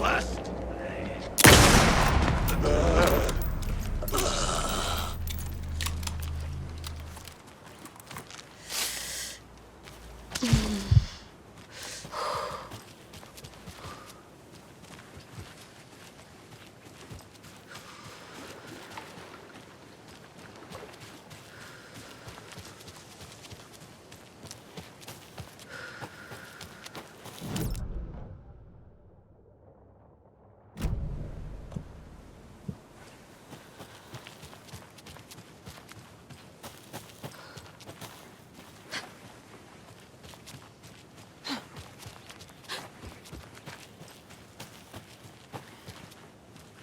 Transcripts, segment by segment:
Last.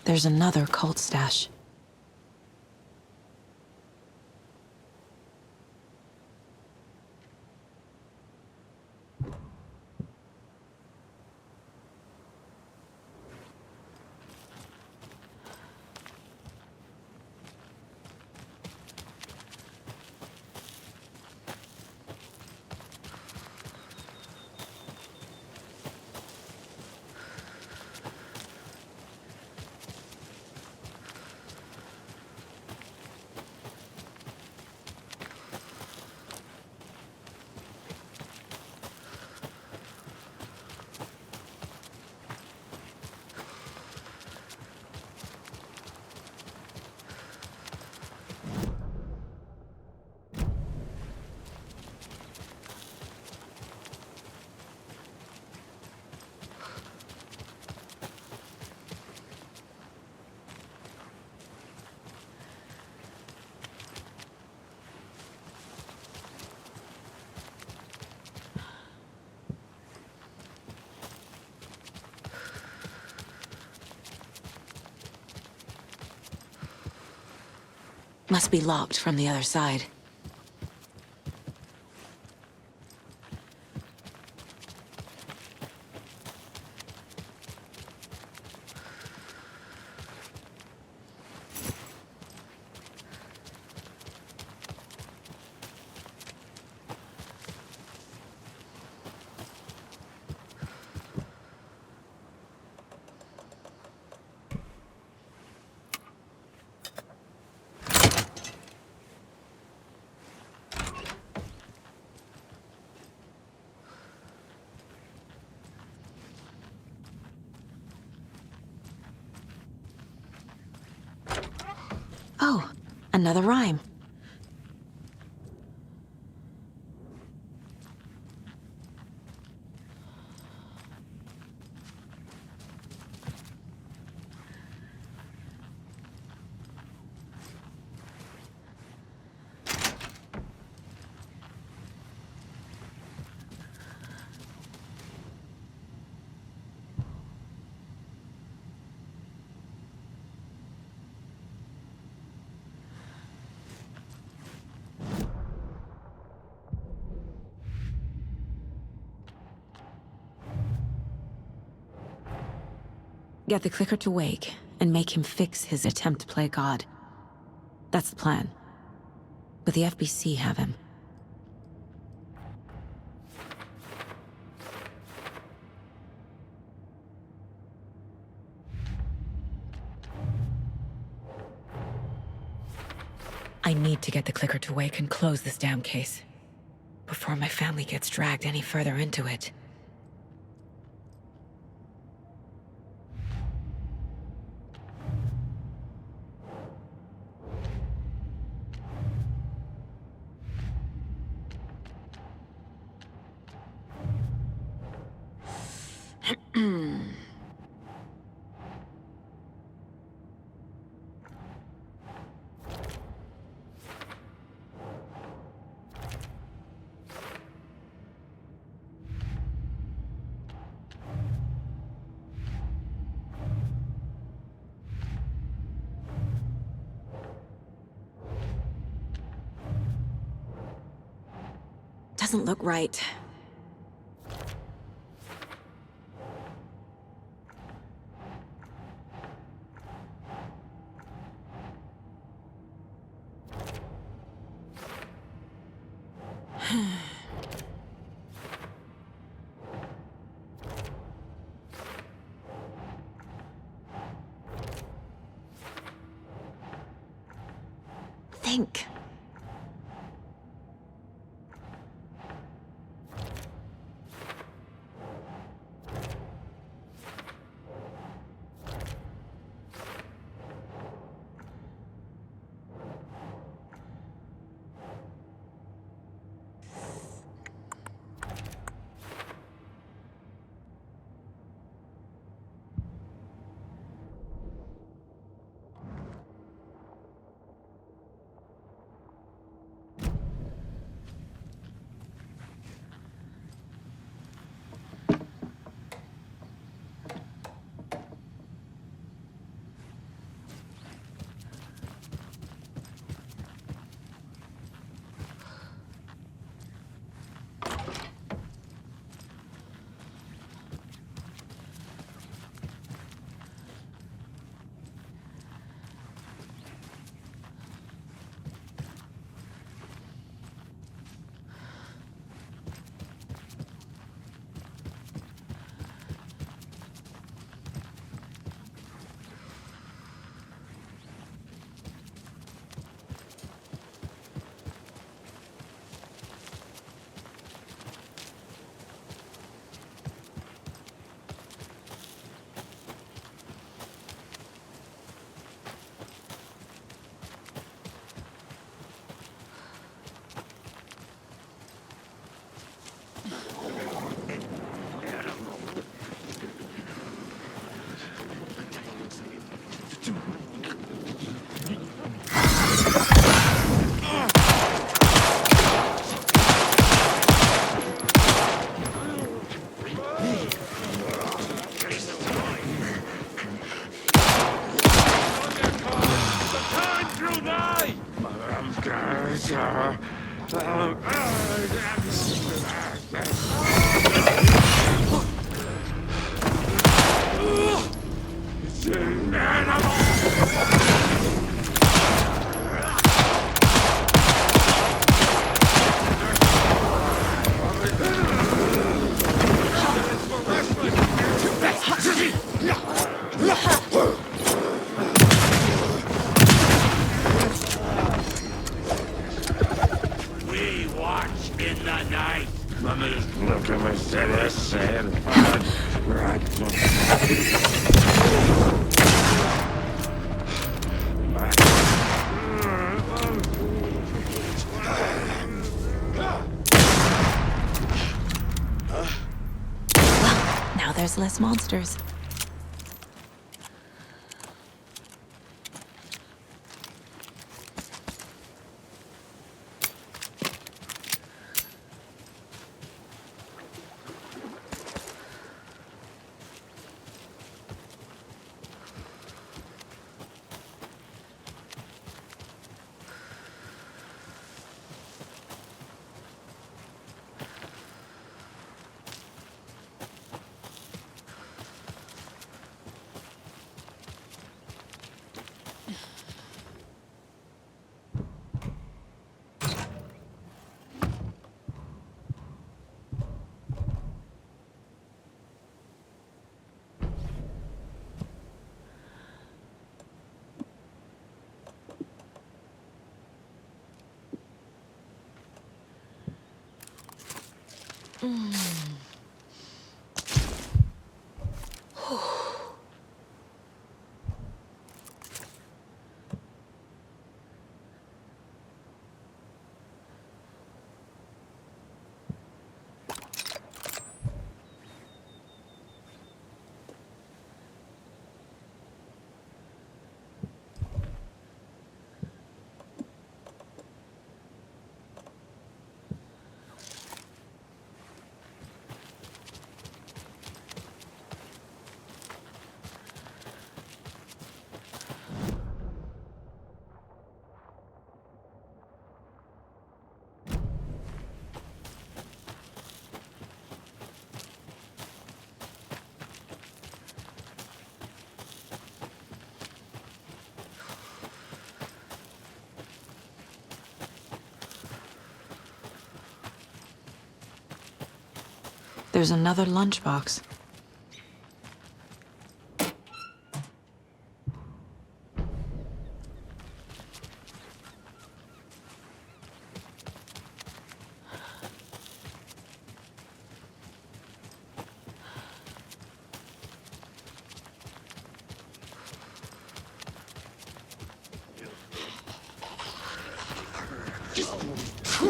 There's another cult stash. Must be locked from the other side. Oh, another rhyme. Get the clicker to wake, and make him fix his attempt to play God. That's the plan. But the FBC have him. I need to get the clicker to wake and close this damn case before my family gets dragged any further into it. Doesn't look right. think. Now there's less monsters. There's another lunchbox. Watch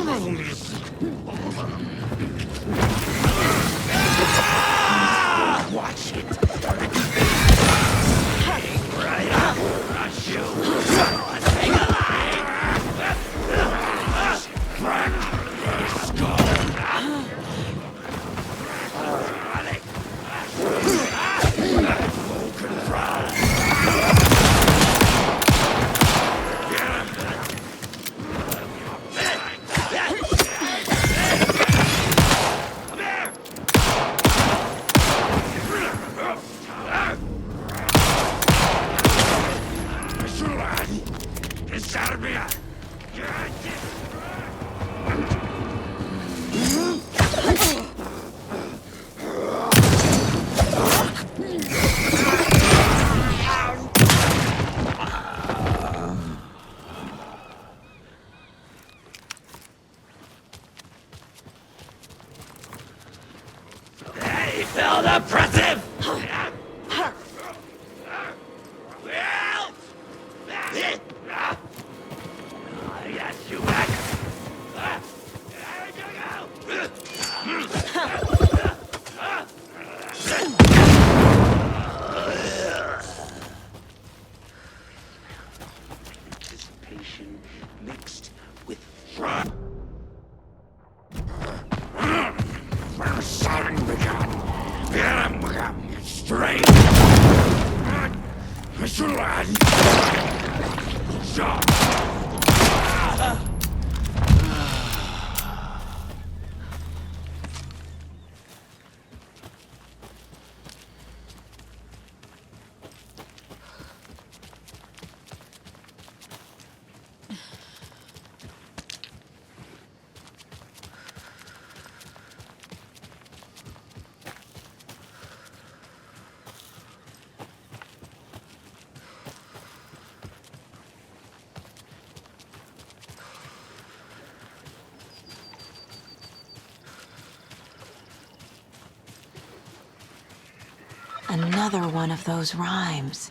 it. Right up. Rush you. Take a line. Crack your skull. Full control. Hey, felt oppressive! Yes, you back! Anticipation mixed with fraud. Starting begun. Straight. Mr. Lad. Stop. Another one of those rhymes.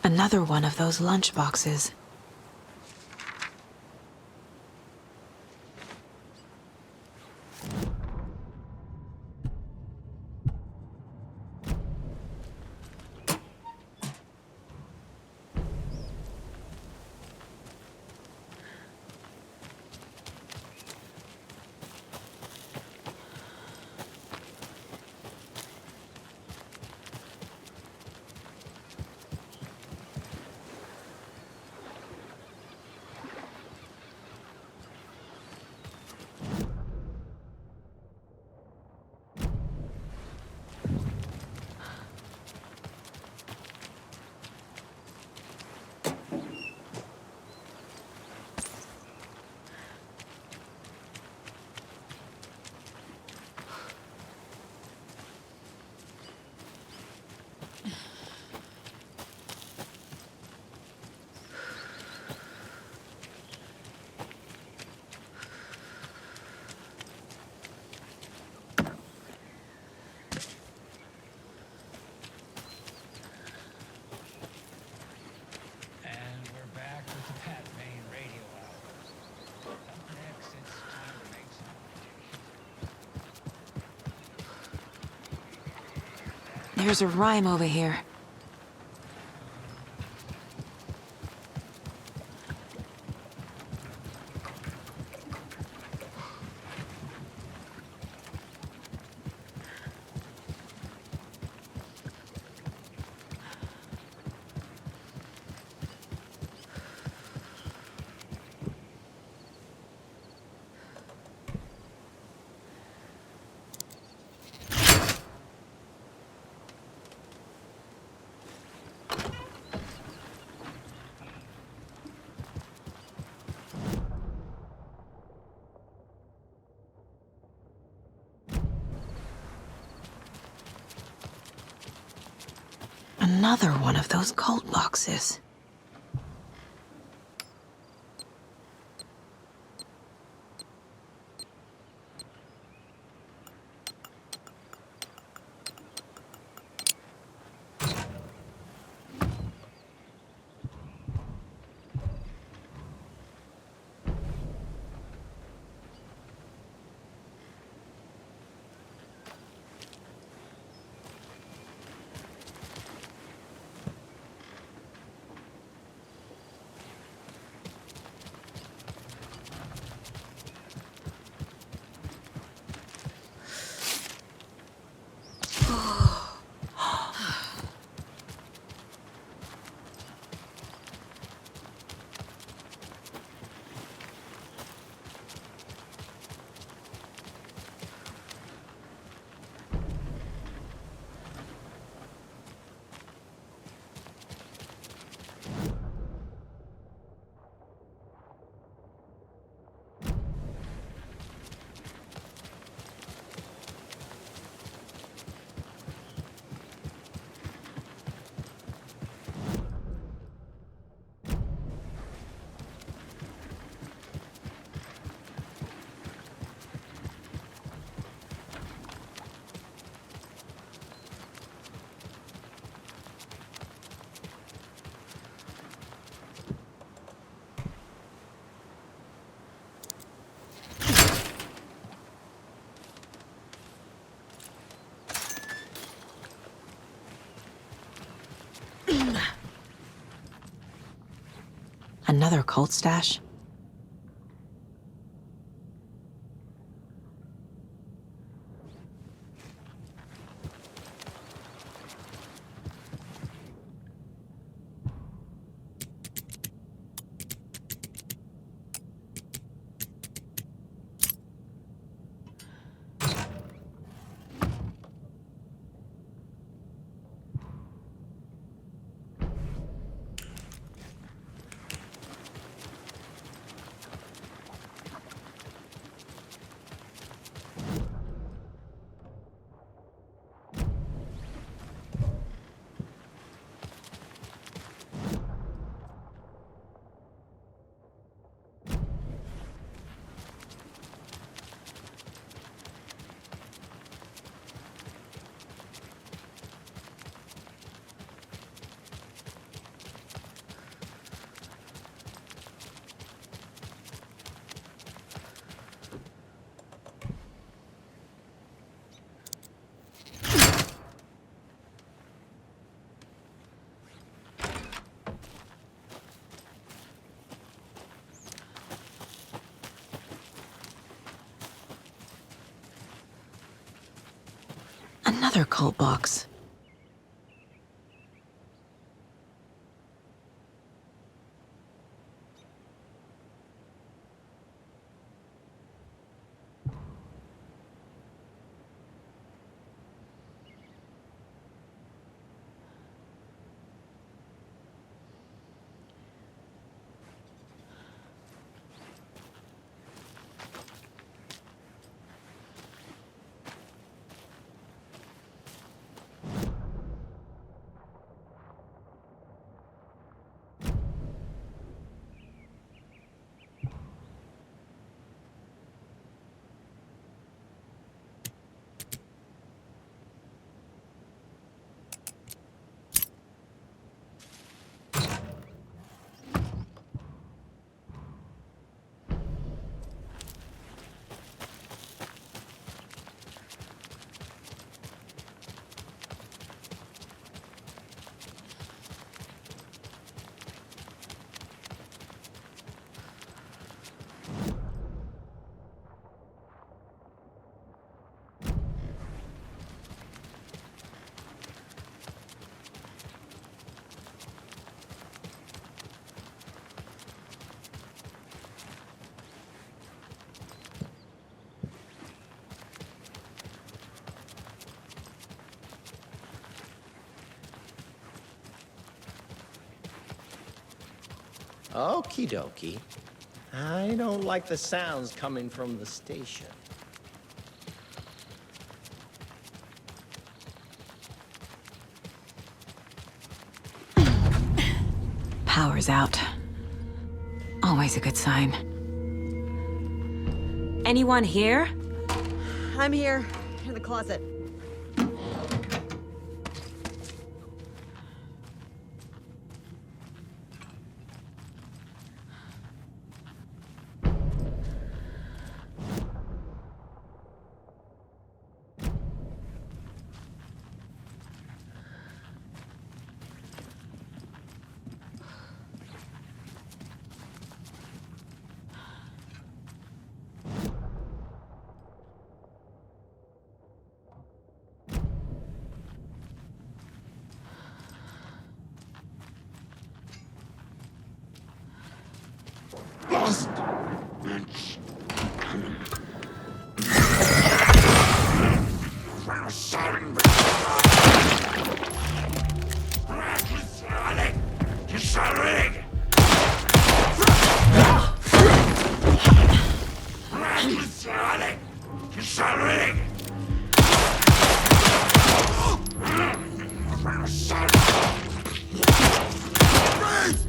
Another one of those lunch boxes. There's a rhyme over here. Another one of those cult boxes. Another cult stash? Another cult box. Okie dokie. I don't like the sounds coming from the station. Power's out. Always a good sign. Anyone here? I'm here, in the closet. Lost.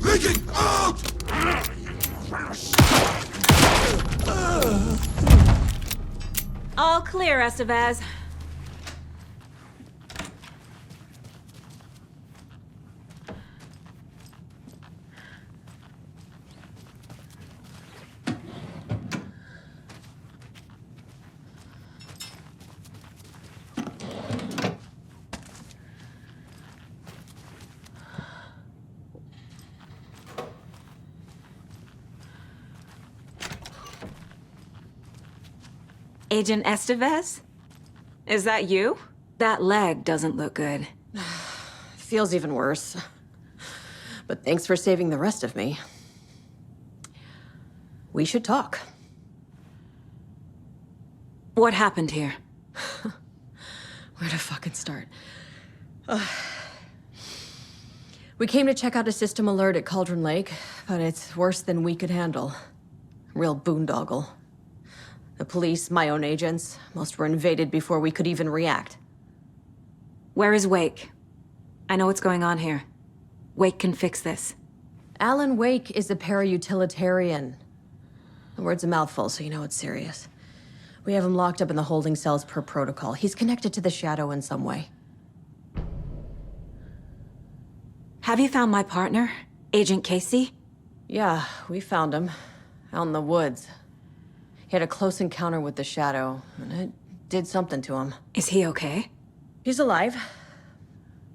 Leaking out! All clear, Estevez. Agent Estevez? Is that you? That leg doesn't look good. Feels even worse. But thanks for saving the rest of me. We should talk. What happened here? Where to fucking start? We came to check out a system alert at Cauldron Lake, but it's worse than we could handle. Real boondoggle. The police, my own agents, most were invaded before we could even react. Where is Wake? I know what's going on here. Wake can fix this. Alan Wake is a para-utilitarian. The word's a mouthful, so you know it's serious. We have him locked up in the holding cells per protocol. He's connected to the Shadow in some way. Have you found my partner, Agent Casey? Yeah, we found him. Out in the woods. He had a close encounter with the Shadow, and it did something to him. Is he okay? He's alive.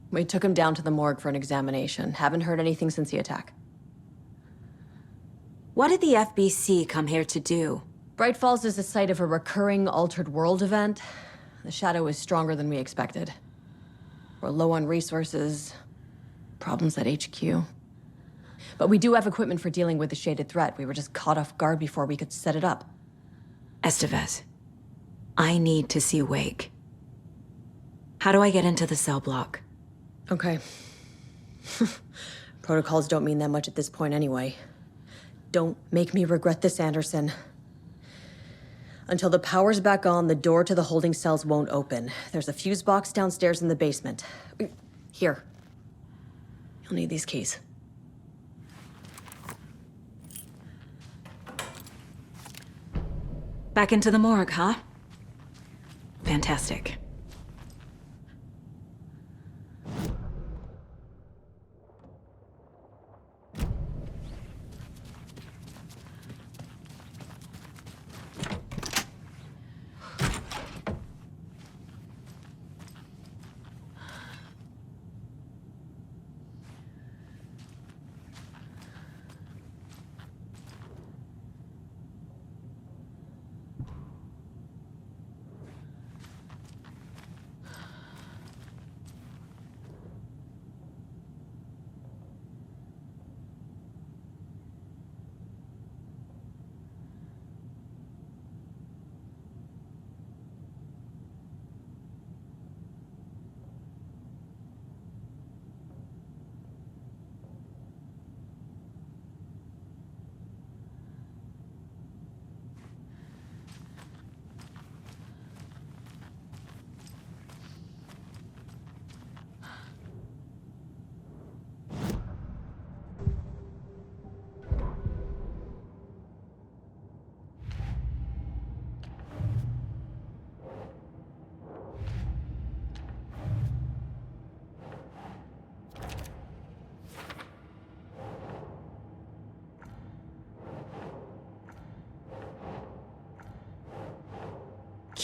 We took him down to the morgue for an examination. Haven't heard anything since the attack. What did the FBC come here to do? Bright Falls is the site of a recurring altered world event. The Shadow is stronger than we expected. We're low on resources, problems at HQ. But we do have equipment for dealing with the shaded threat. We were just caught off guard before we could set it up. Estevez, I need to see Wake. How do I get into the cell block? Okay. Protocols don't mean that much at this point anyway. Don't make me regret this, Anderson. Until the power's back on, the door to the holding cells won't open. There's a fuse box downstairs in the basement. Here. You'll need these keys. Back into the morgue, huh? Fantastic.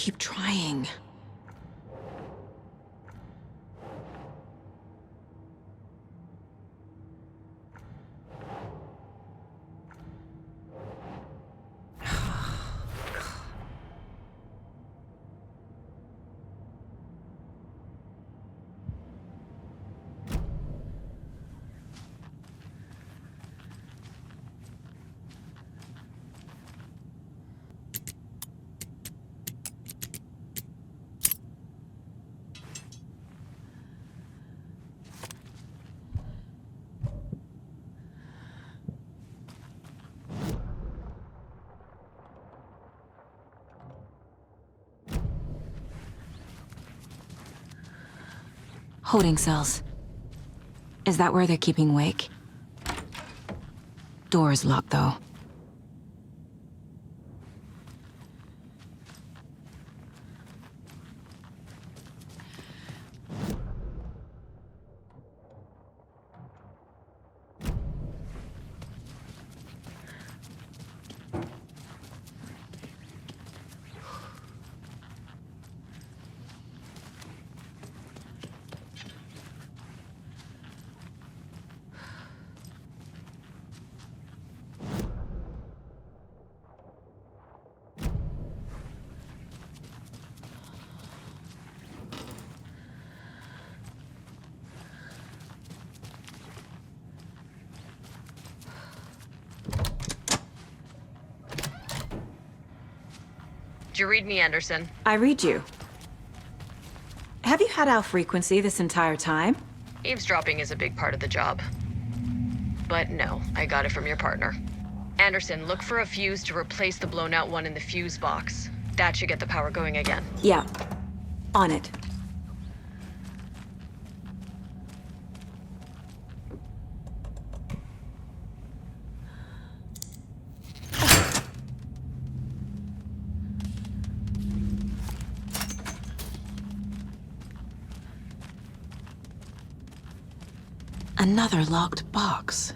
keep trying. Holding cells. Is that where they're keeping Wake? Door is locked, though. Did you read me, Anderson? I read you. Have you had our frequency this entire time? Eavesdropping is a big part of the job. But no, I got it from your partner. Anderson, look for a fuse to replace the blown out one in the fuse box. That should get the power going again. Yeah. On it. Another locked box.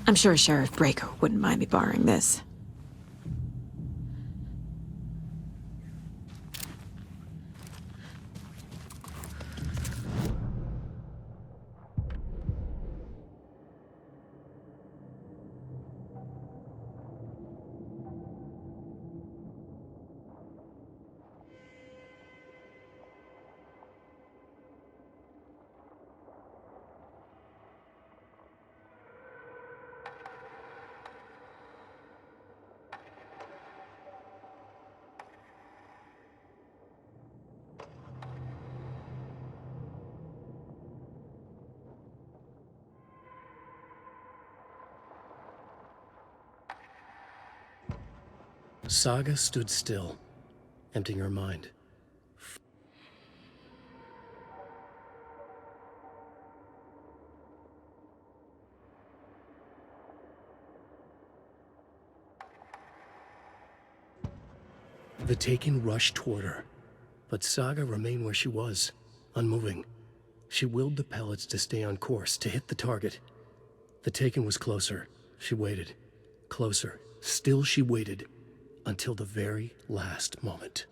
I'm sure Sheriff Breaker wouldn't mind me borrowing this. Saga stood still, emptying her mind. The Taken rushed toward her, but Saga remained where she was, unmoving. She willed the pellets to stay on course, to hit the target. The Taken was closer. She waited. Closer. Still she waited, until the very last moment.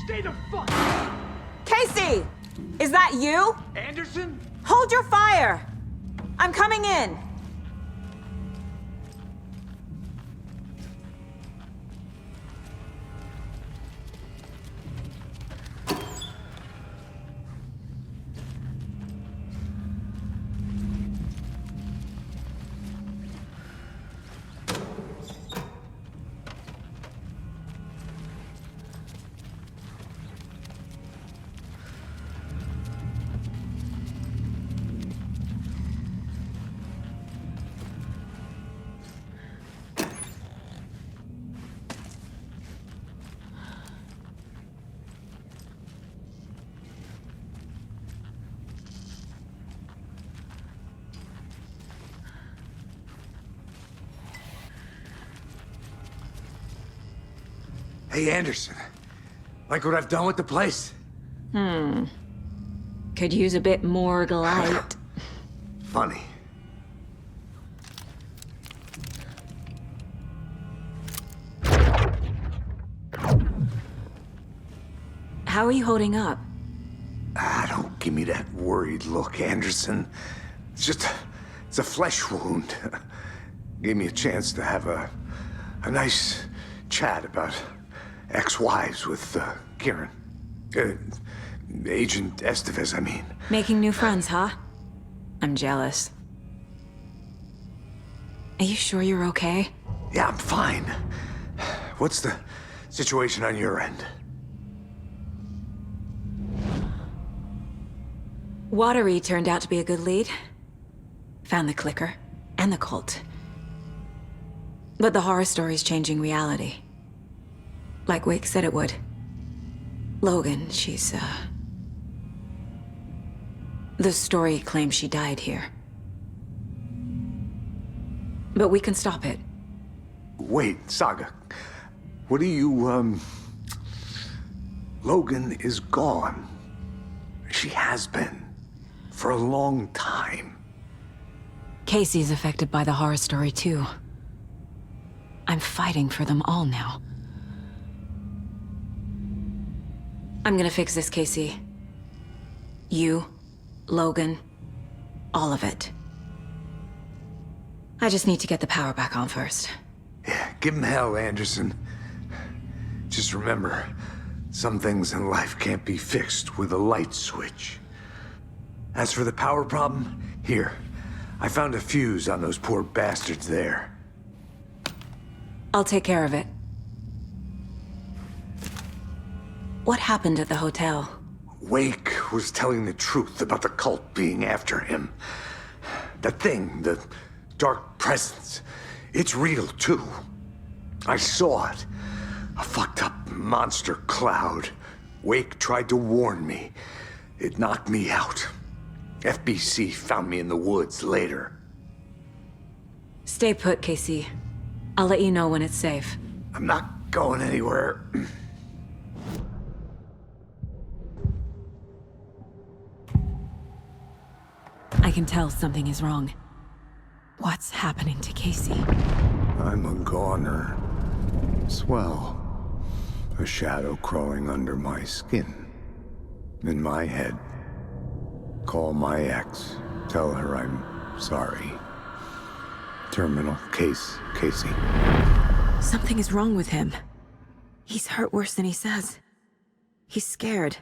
Stay the fuck! Casey! Is that you? Anderson? Hold your fire! I'm coming in! Hey, Anderson. Like what I've done with the place? Could use a bit more light. Funny. How are you holding up? Don't give me that worried look, Anderson. It's a flesh wound. Gave me a chance to have a nice chat about ex-wives with Kieran. Agent Estevez, I mean. Making new friends, huh? I'm jealous. Are you sure you're okay? Yeah, I'm fine. What's the situation on your end? Watery turned out to be a good lead. Found the clicker and the cult. But the horror story's changing reality. Like Wake said it would. Logan, she's, the story claims she died here. But we can stop it. Wait, Saga. What do you, Logan is gone. She has been. For a long time. Casey's affected by the horror story, too. I'm fighting for them all now. I'm gonna fix this, Casey. You, Logan, all of it. I just need to get the power back on first. Yeah, give him hell, Anderson. Just remember, some things in life can't be fixed with a light switch. As for the power problem, here. I found a fuse on those poor bastards there. I'll take care of it. What happened at the hotel? Wake was telling the truth about the cult being after him. That thing, the dark presence, it's real too. I saw it. A fucked up monster cloud. Wake tried to warn me. It knocked me out. FBC found me in the woods later. Stay put, Casey. I'll let you know when it's safe. I'm not going anywhere. can tell something is wrong. What's happening to Casey? I'm a goner. Swell. A shadow crawling under my skin. In my head. Call my ex. Tell her I'm sorry. Terminal case, Casey. Something is wrong with him. He's hurt worse than he says. He's scared.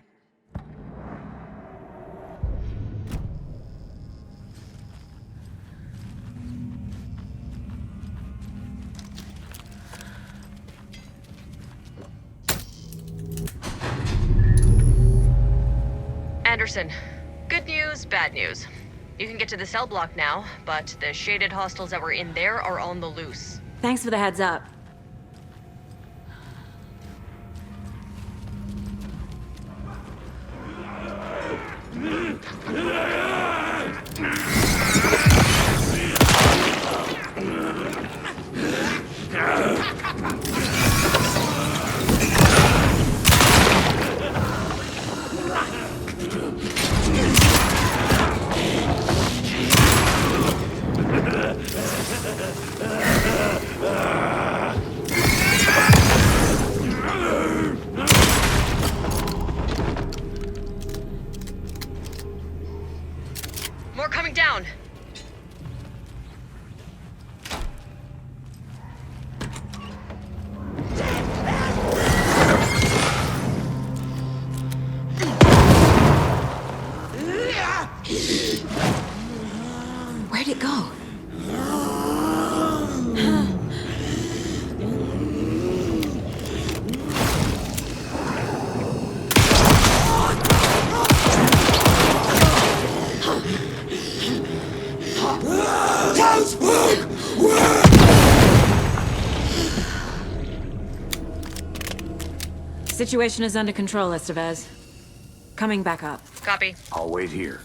Anderson, good news, bad news. You can get to the cell block now, but the shaded hostiles that were in there are on the loose. Thanks for the heads up. More coming down. Where'd it go? Situation is under control, Estevez. Coming back up. Copy. I'll wait here.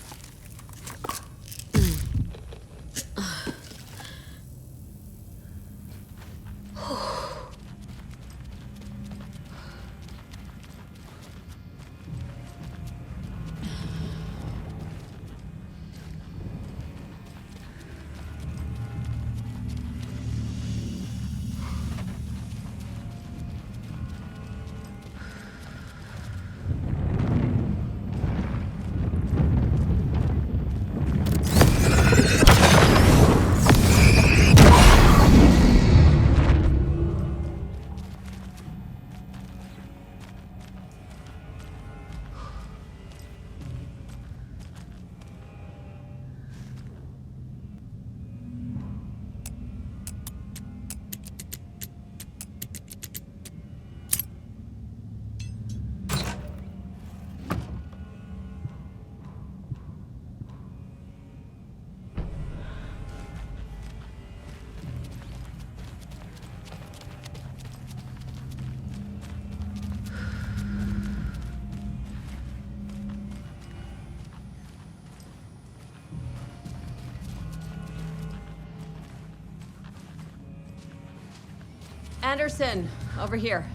Anderson, over here.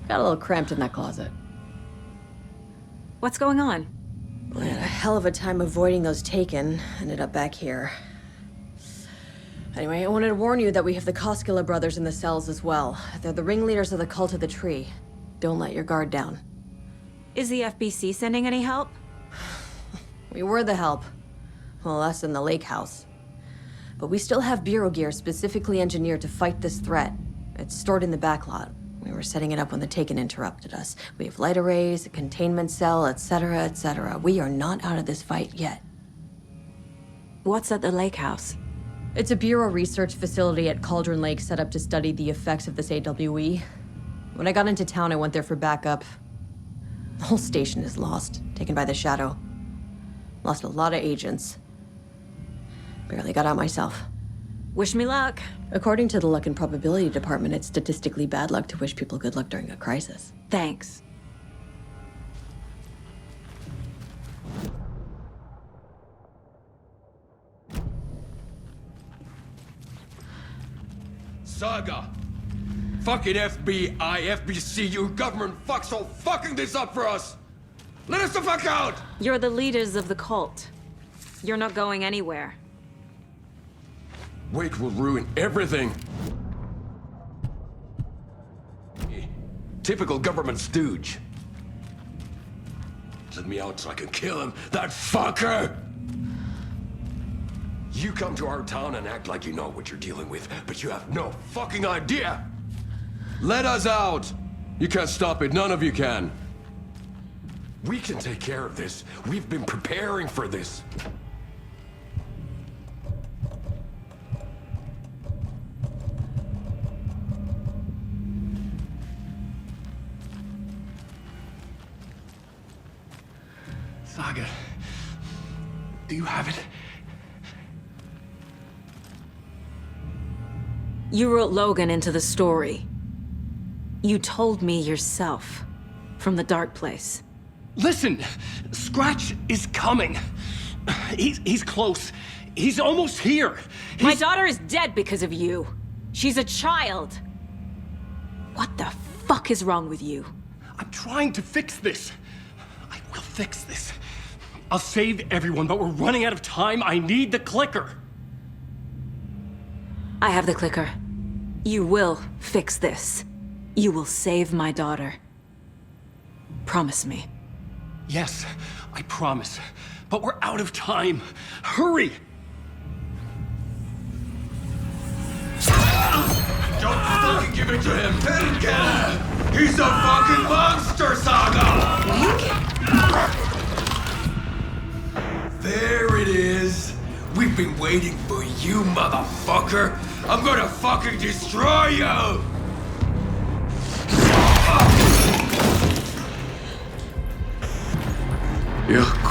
Got a little cramped in that closet. What's going on? I had a hell of a time avoiding those taken. Ended up back here. Anyway, I wanted to warn you that we have the Koskela brothers in the cells as well. They're the ringleaders of the Cult of the Tree. Don't let your guard down. Is the FBC sending any help? We were the help. Well, us in the lake house. But we still have Bureau gear specifically engineered to fight this threat. It's stored in the backlot. We were setting it up when the Taken interrupted us. We have light arrays, a containment cell, etc., etc. We are not out of this fight yet. What's at the lake house? It's a Bureau research facility at Cauldron Lake set up to study the effects of this AWE. When I got into town, I went there for backup. The whole station is lost, taken by the Shadow. Lost a lot of agents. Barely got out myself. Wish me luck. According to the Luck and Probability Department, it's statistically bad luck to wish people good luck during a crisis. Thanks. Saga! Fucking FBI, FBC, your government fucks all fucking this up for us! Let us the fuck out! You're the leaders of the cult. You're not going anywhere. Wake will ruin everything. Typical government stooge. Let me out so I can kill him, that fucker! You come to our town and act like you know what you're dealing with, but you have no fucking idea! Let us out! You can't stop it, none of you can. We can take care of this. We've been preparing for this. Saga, do you have it? You wrote Logan into the story. You told me yourself. From the dark place. Listen! Scratch is coming. He's close. He's almost here. My daughter is dead because of you. She's a child. What the fuck is wrong with you? I'm trying to fix this. I will fix this. I'll save everyone, but we're running out of time. I need the clicker. I have the clicker. You will fix this. You will save my daughter. Promise me. Yes, I promise. But we're out of time. Hurry! Don't fucking give it to him! Then get him! He's a fucking monster, Saga! There it is! We've been waiting for you, motherfucker! I'm gonna fucking destroy you! Yeah.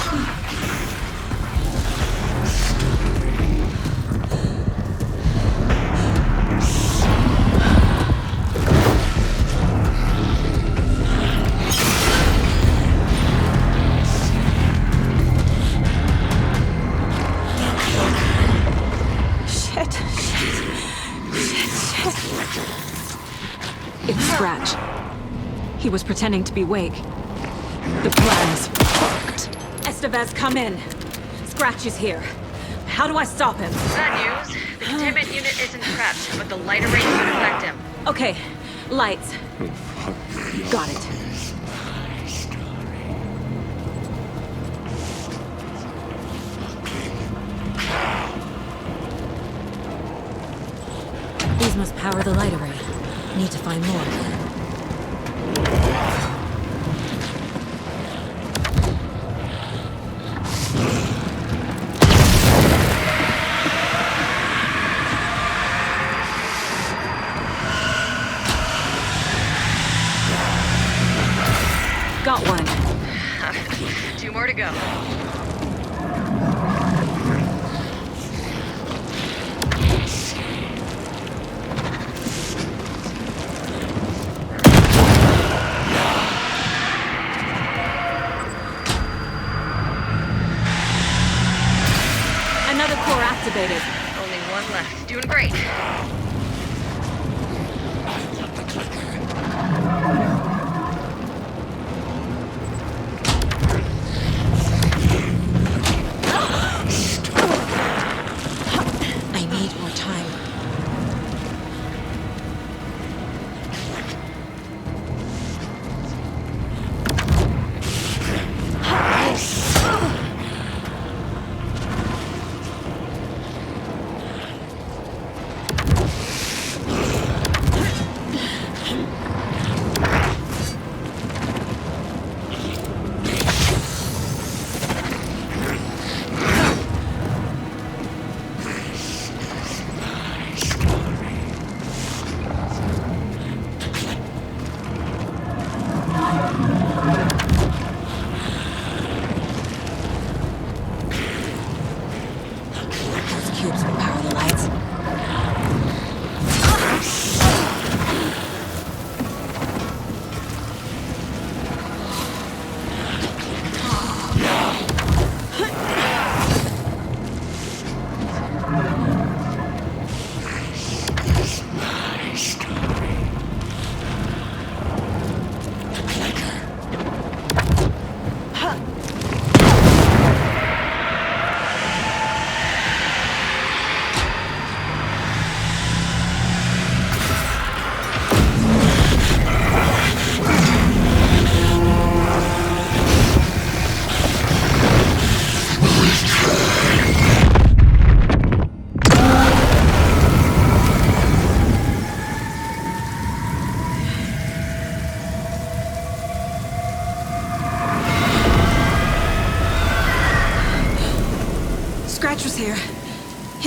It's Scratch. He was pretending to be Wake. The plan's fucked. Estevez, come in. Scratch is here. How do I stop him? Bad news. The containment unit isn't prepped, but the light array should affect him. Okay, lights. Got it. These must power the light array. Need to find more. Got one. 2 more to go. Another core activated. Only one left. Doing great. I need more time.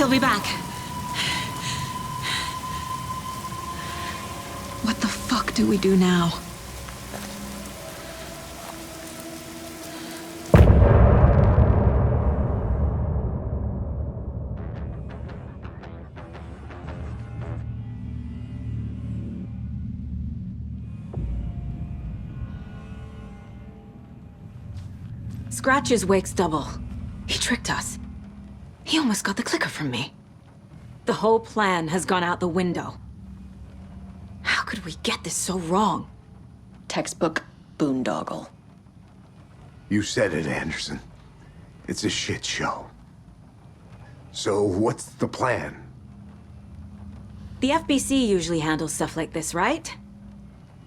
I'll be back. What the fuck do we do now? Scratch is Wake's double. He tricked us. He almost got the clicker from me. The whole plan has gone out the window. How could we get this so wrong? Textbook boondoggle. You said it, Anderson. It's a shit show. So what's the plan? The FBC usually handles stuff like this, right?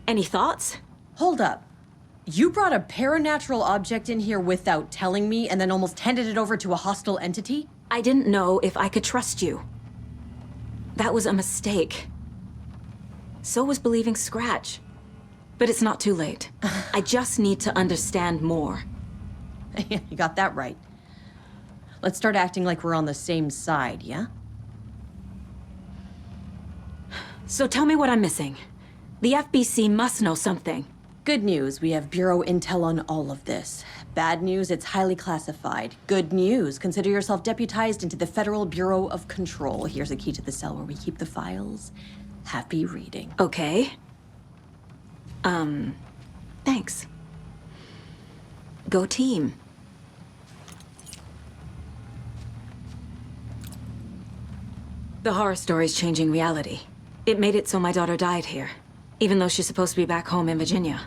Any thoughts? Hold up. You brought a paranatural object in here without telling me and then almost handed it over to a hostile entity? I didn't know if I could trust you. That was a mistake. So was believing Scratch. But it's not too late. I just need to understand more. You got that right. Let's start acting like we're on the same side, yeah? So tell me what I'm missing. The FBC must know something. Good news, we have Bureau intel on all of this. Bad news, it's highly classified. Good news, consider yourself deputized into the Federal Bureau of Control. Here's a key to the cell where we keep the files. Happy reading. Okay. Thanks. Go team. The horror story's changing reality. It made it so my daughter died here, even though she's supposed to be back home in Virginia.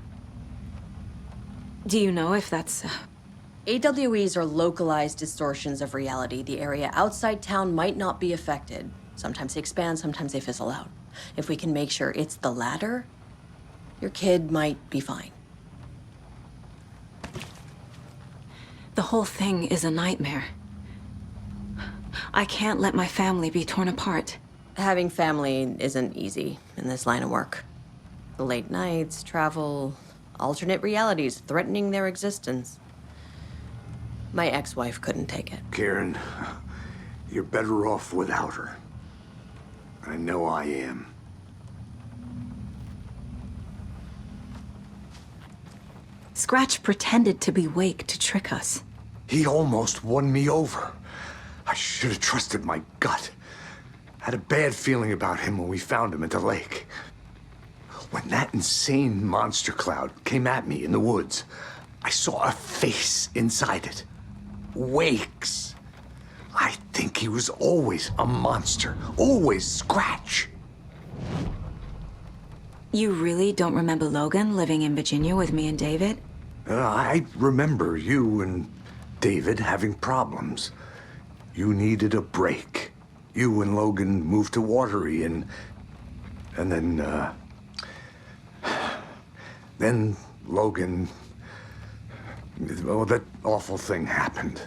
Do you know if that's... AWEs are localized distortions of reality. The area outside town might not be affected. Sometimes they expand, sometimes they fizzle out. If we can make sure it's the latter, your kid might be fine. The whole thing is a nightmare. I can't let my family be torn apart. Having family isn't easy in this line of work. The late nights, travel, alternate realities threatening their existence. My ex-wife couldn't take it. Karen, you're better off without her. I know I am. Scratch pretended to be Wake to trick us. He almost won me over. I should have trusted my gut. Had a bad feeling about him when we found him at the lake. When that insane monster cloud came at me in the woods, I saw a face inside it. Wake's. I think he was always a monster. Always Scratch. You really don't remember Logan living in Virginia with me and David? I remember you and David having problems. You needed a break. You and Logan moved to Watery and then Logan, well, that awful thing happened.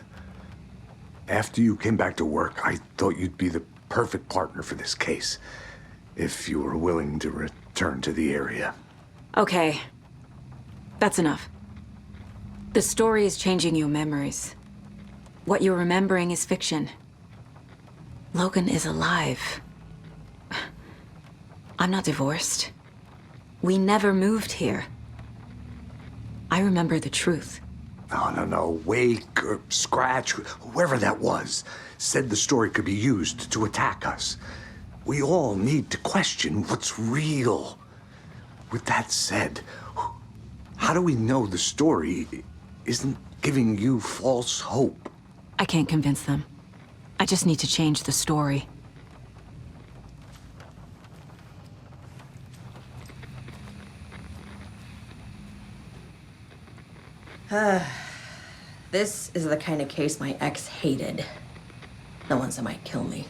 After you came back to work, I thought you'd be the perfect partner for this case, if you were willing to return to the area. Okay. That's enough. The story is changing your memories. What you're remembering is fiction. Logan is alive. I'm not divorced. We never moved here. I remember the truth. No. Wake or Scratch, whoever that was, said the story could be used to attack us. We all need to question what's real. With that said, how do we know the story isn't giving you false hope? I can't convince them. I just need to change the story. This is the kind of case my ex hated. The ones that might kill me.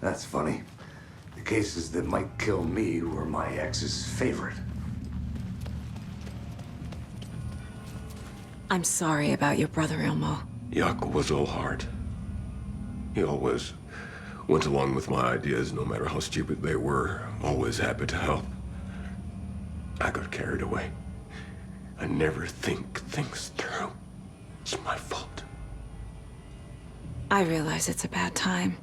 That's funny. The cases that might kill me were my ex's favorite. I'm sorry about your brother, Ilmo. Yaakov was all heart. He always went along with my ideas, no matter how stupid they were. Always happy to help. I got carried away. I never think things through. It's my fault. I realize it's a bad time.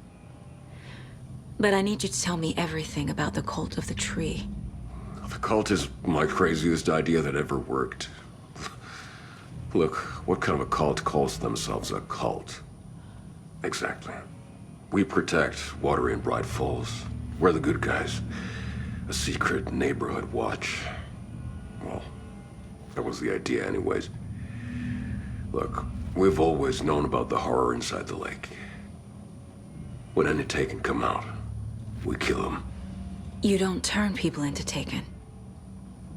But I need you to tell me everything about the cult of the tree. The cult is my craziest idea that ever worked. Look, what kind of a cult calls themselves a cult? Exactly. We protect Water in Bright Falls. We're the good guys. A secret neighborhood watch. Well, that was the idea anyways. Look, we've always known about the horror inside the lake. When any Taken come out, we kill them. You don't turn people into Taken.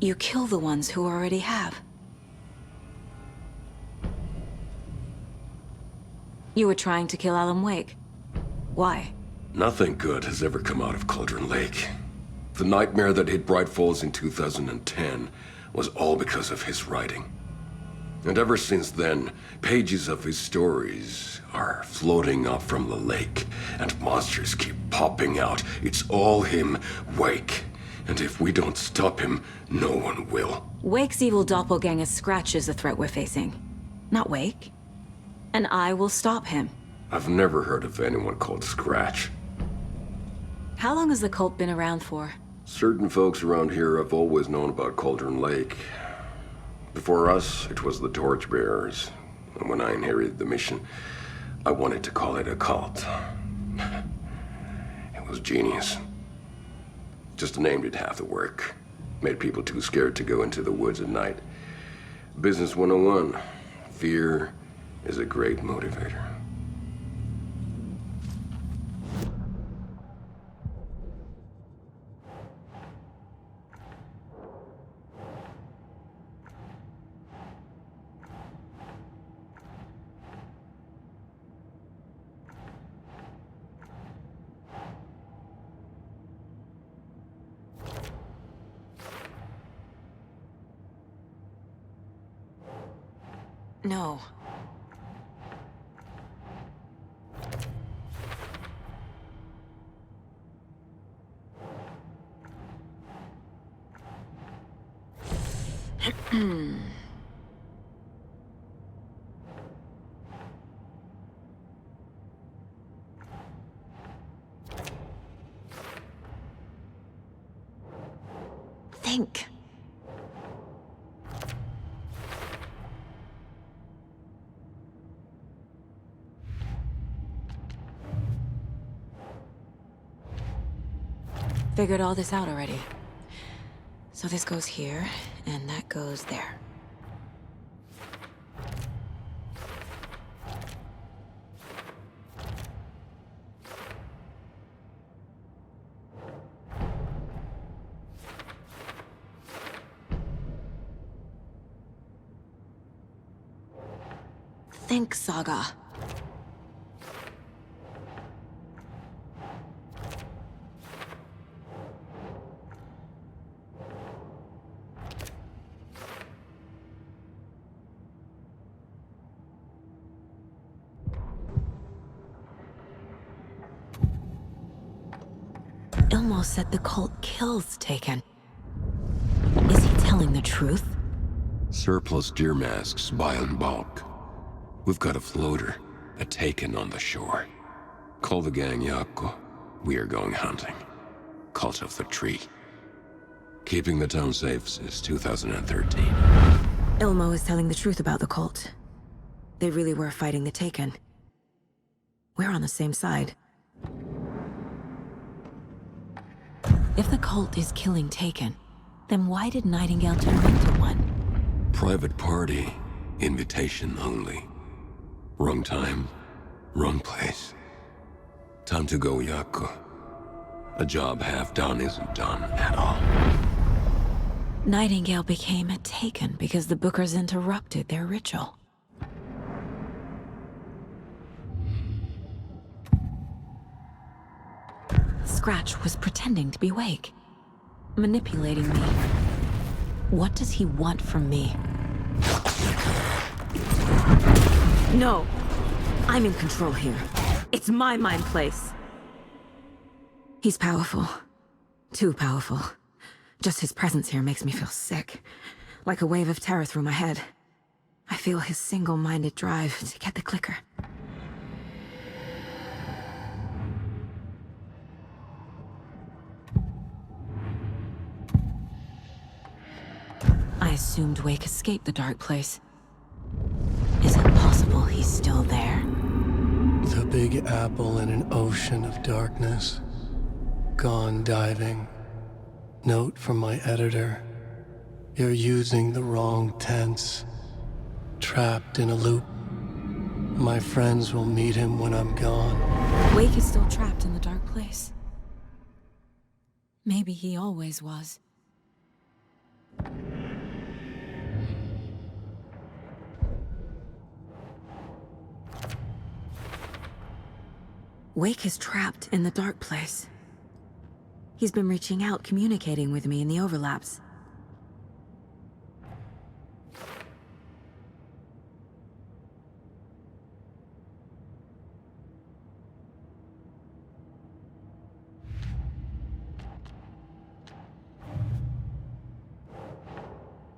You kill the ones who already have. You were trying to kill Alan Wake. Why? Nothing good has ever come out of Cauldron Lake. The nightmare that hit Bright Falls in 2010 was all because of his writing. And ever since then, pages of his stories are floating up from the lake, and monsters keep popping out. It's all him, Wake. And if we don't stop him, no one will. Wake's evil doppelganger Scratch is the threat we're facing, not Wake. And I will stop him. I've never heard of anyone called Scratch. How long has the cult been around for? Certain folks around here have always known about Cauldron Lake. Before us, it was the Torchbearers. And when I inherited the mission, I wanted to call it a cult. It was genius. Just a name did half the work. Made people too scared to go into the woods at night. Business 101. Fear is a great motivator. No. Think. Figured all this out already. So this goes here, and that goes there. Think, Saga. Ilmo said the cult kills Taken. Is he telling the truth? Surplus deer masks buy in bulk. We've got a floater, a Taken on the shore. Call the gang Yako. We are going hunting. Cult of the Tree. Keeping the town safe since 2013. Ilmo is telling the truth about the cult. They really were fighting the Taken. We're on the same side. If the cult is killing Taken, then why did Nightingale turn into one? Private party, invitation only. Wrong time, wrong place. Time to go, Yako. A job half done isn't done at all. Nightingale became a Taken because the Bookers interrupted their ritual. Scratch was pretending to be Wake, manipulating me. What does he want from me? No! I'm in control here. It's my mind place. He's powerful. Too powerful. Just his presence here makes me feel sick. Like a wave of terror through my head. I feel his single-minded drive to get the clicker. I assumed Wake escaped the dark place. Is it possible he's still there? The Big Apple in an ocean of darkness. Gone diving. Note from my editor. You're using the wrong tense. Trapped in a loop. My friends will meet him when I'm gone. Wake is still trapped in the dark place. Maybe he always was. Wake is trapped in the dark place. He's been reaching out, communicating with me in the overlaps.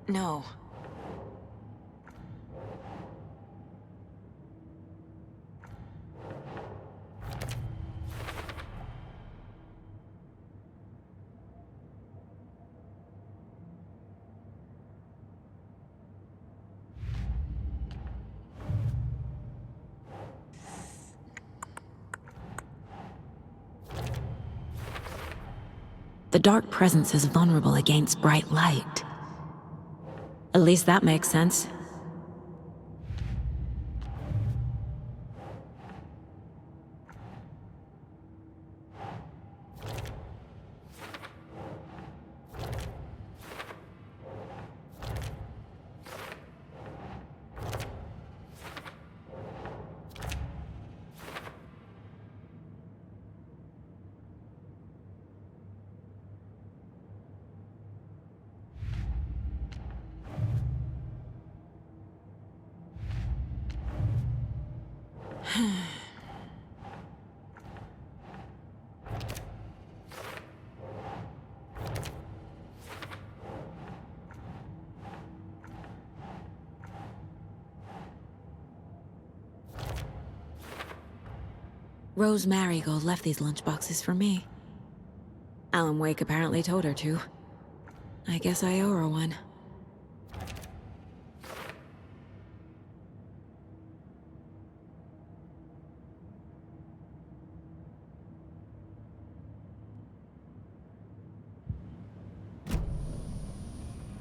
No. The dark presence is vulnerable against bright light. At least that makes sense. Rose Marigold left these lunchboxes for me. Alan Wake apparently told her to. I guess I owe her one.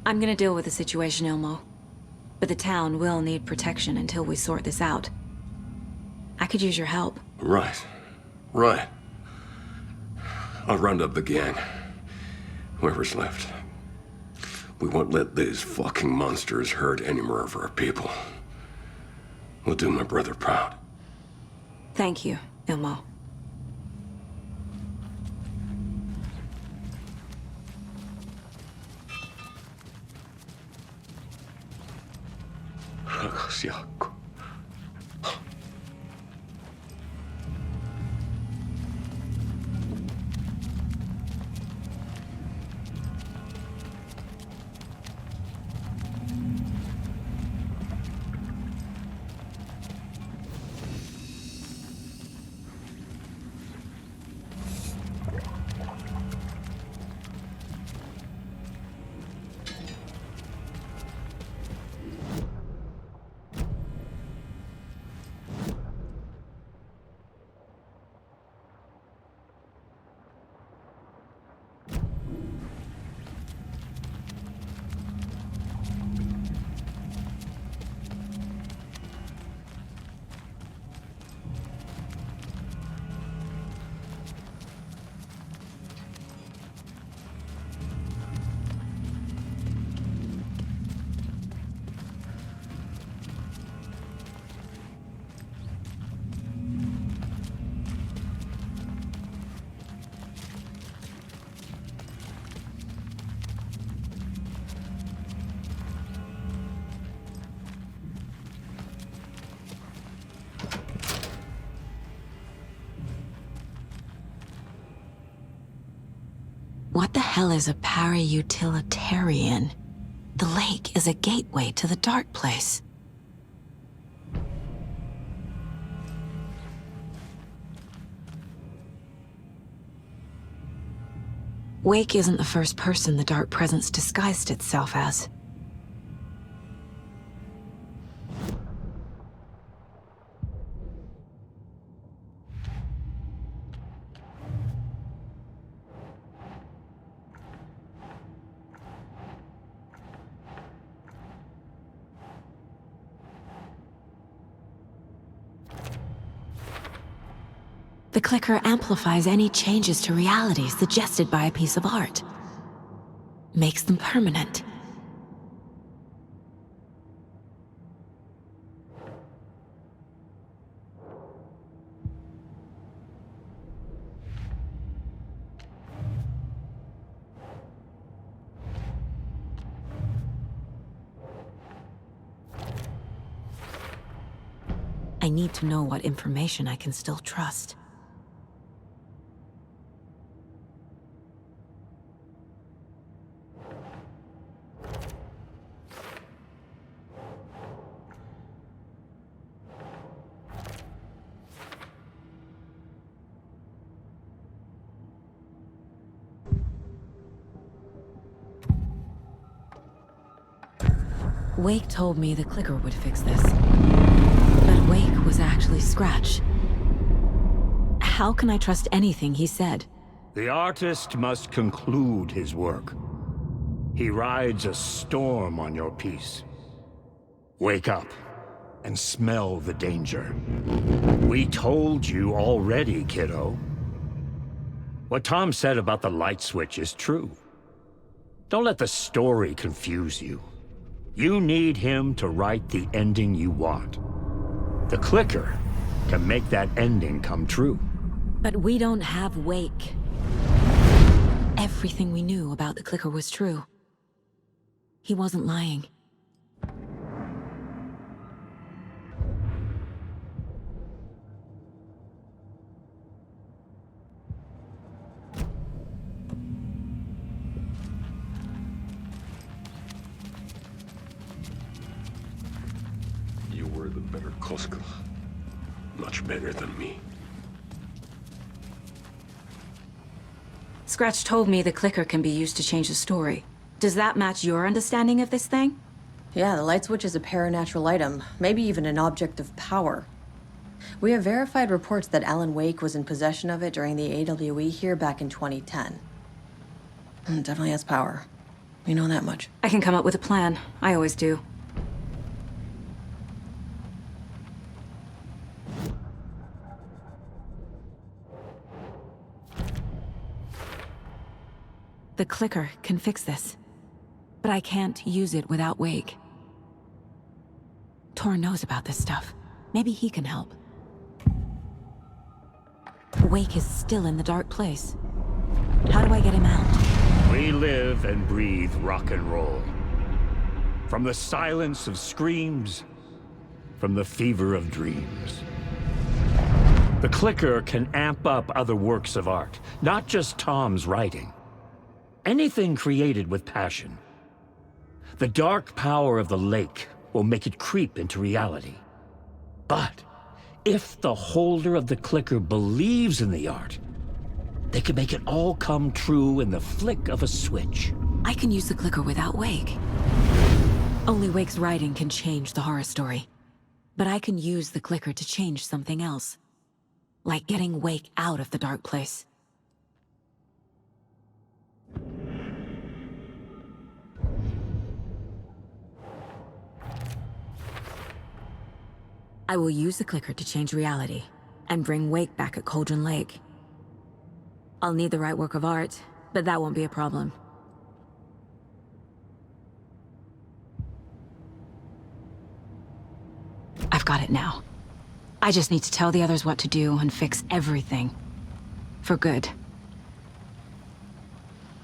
I'm gonna deal with the situation, Ilmo. But the town will need protection until we sort this out. I could use your help. Right. Right. I'll round up the gang. Whoever's left. We won't let these fucking monsters hurt any more of our people. We'll do my brother proud. Thank you, Ilmo. Siako. What the hell is a para-utilitarian? The lake is a gateway to the dark place. Wake isn't the first person the Dark Presence disguised itself as. The clicker amplifies any changes to reality suggested by a piece of art. Makes them permanent. I need to know what information I can still trust. Wake told me the clicker would fix this. But Wake was actually Scratch. How can I trust anything he said? The artist must conclude his work. He rides a storm on your piece. Wake up and smell the danger. We told you already, kiddo. What Tom said about the light switch is true. Don't let the story confuse you. You need him to write the ending you want. The clicker can make that ending come true. But we don't have Wake. Everything we knew about the clicker was true. He wasn't lying. You were the better Koska. Much better than me. Scratch told me the clicker can be used to change the story. Does that match your understanding of this thing? Yeah, the light switch is a paranatural item, maybe even an object of power. We have verified reports that Alan Wake was in possession of it during the AWE here back in 2010. It definitely has power. We know that much. I can come up with a plan. I always do. The clicker can fix this. But I can't use it without Wake. Tor knows about this stuff. Maybe he can help. Wake is still in the dark place. How do I get him out? We live and breathe rock and roll. From the silence of screams, from the fever of dreams. The clicker can amp up other works of art, not just Tom's writing. Anything created with passion. The dark power of the lake will make it creep into reality. But if the holder of the clicker believes in the art, they can make it all come true in the flick of a switch. I can use the clicker without Wake. Only Wake's writing can change the horror story. But I can use the clicker to change something else. Like getting Wake out of the dark place. I will use the clicker to change reality, and bring Wake back at Cauldron Lake. I'll need the right work of art, but that won't be a problem. I've got it now. I just need to tell the others what to do and fix everything. For good.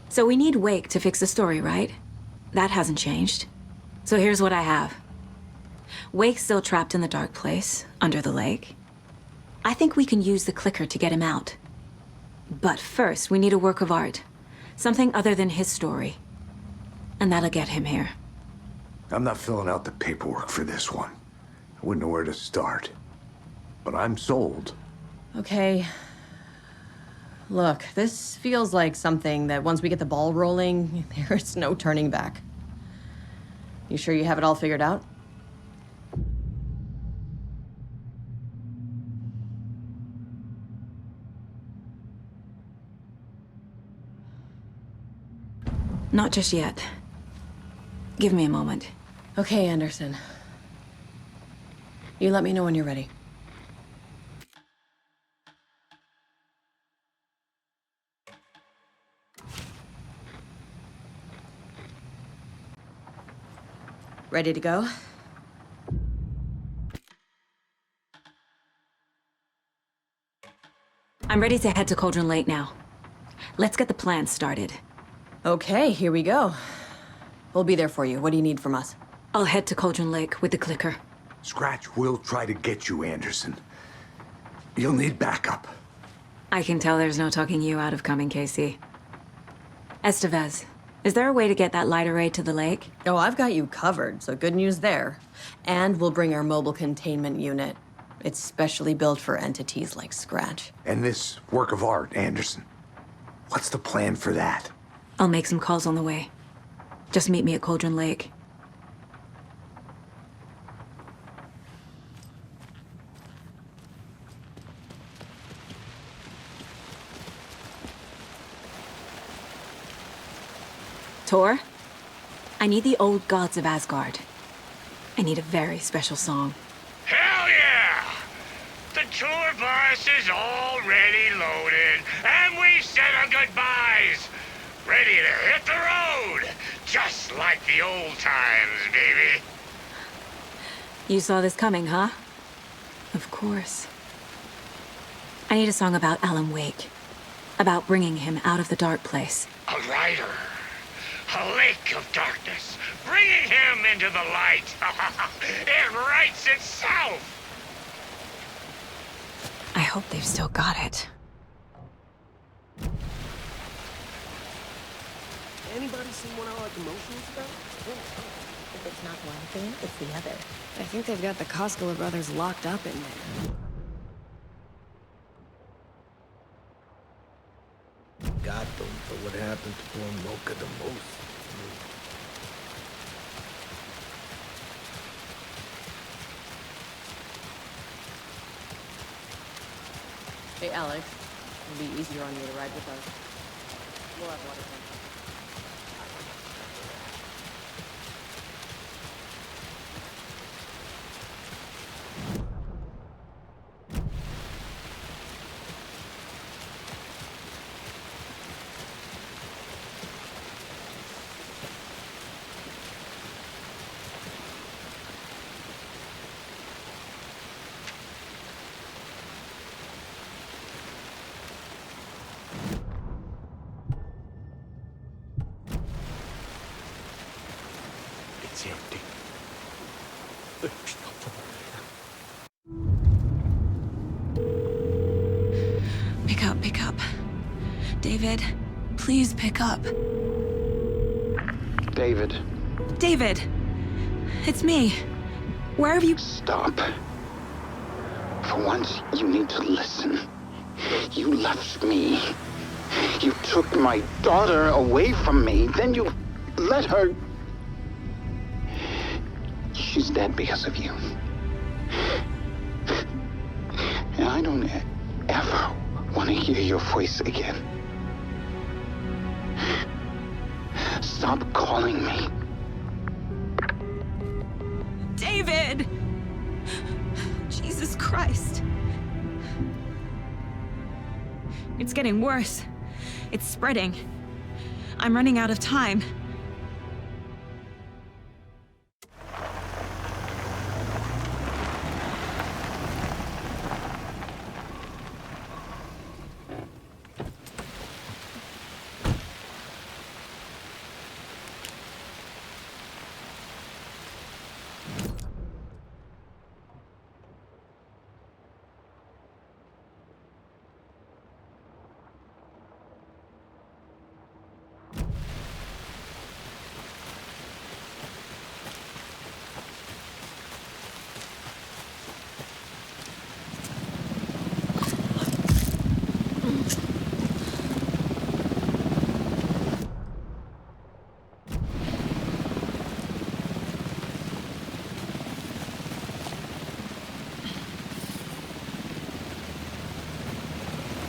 So we need Wake to fix the story, right? That hasn't changed. So here's what I have. Wake's still trapped in the dark place, under the lake. I think we can use the clicker to get him out. But first, we need a work of art. Something other than his story. And that'll get him here. I'm not filling out the paperwork for this one. I wouldn't know where to start. But I'm sold. Okay. Look, this feels like something that once we get the ball rolling, there's no turning back. You sure you have it all figured out? Not just yet. Give me a moment. Okay, Anderson. You let me know when you're ready. Ready to go? I'm ready to head to Cauldron Lake now. Let's get the plan started. Okay, here we go. We'll be there for you. What do you need from us? I'll head to Cauldron Lake with the clicker. Scratch will try to get you, Anderson. You'll need backup. I can tell there's no talking you out of coming, Casey. Estevez, is there a way to get that light array to the lake? Oh, I've got you covered, so good news there. And we'll bring our mobile containment unit. It's specially built for entities like Scratch. And this work of art, Anderson. What's the plan for that? I'll make some calls on the way. Just meet me at Cauldron Lake. Tor, I need the old gods of Asgard. I need a very special song. Hell yeah! The tour bus is already loaded, and we said our goodbyes. Ready to hit the road, just like the old times, baby. You saw this coming, huh? Of course. I need a song about Alan Wake. About bringing him out of the dark place. A rider. A lake of darkness, bringing him into the light. It writes itself. I hope they've still got it. Anybody see one I like emotions about? If it's not one thing, it's the other. I think they've got the Koskela brothers locked up in there. Got them for what happened to poor Mocha the most. Hey, Alex. It'll be easier on you to ride with us. We'll have water. It's empty. Pick up. David, please pick up. David. David! It's me. Where have you... Stop. For once, you need to listen. You left me. You took my daughter away from me. Then you let her... She's dead because of you. And I don't ever want to hear your voice again. Stop calling me. David! Jesus Christ. It's getting worse. It's spreading. I'm running out of time.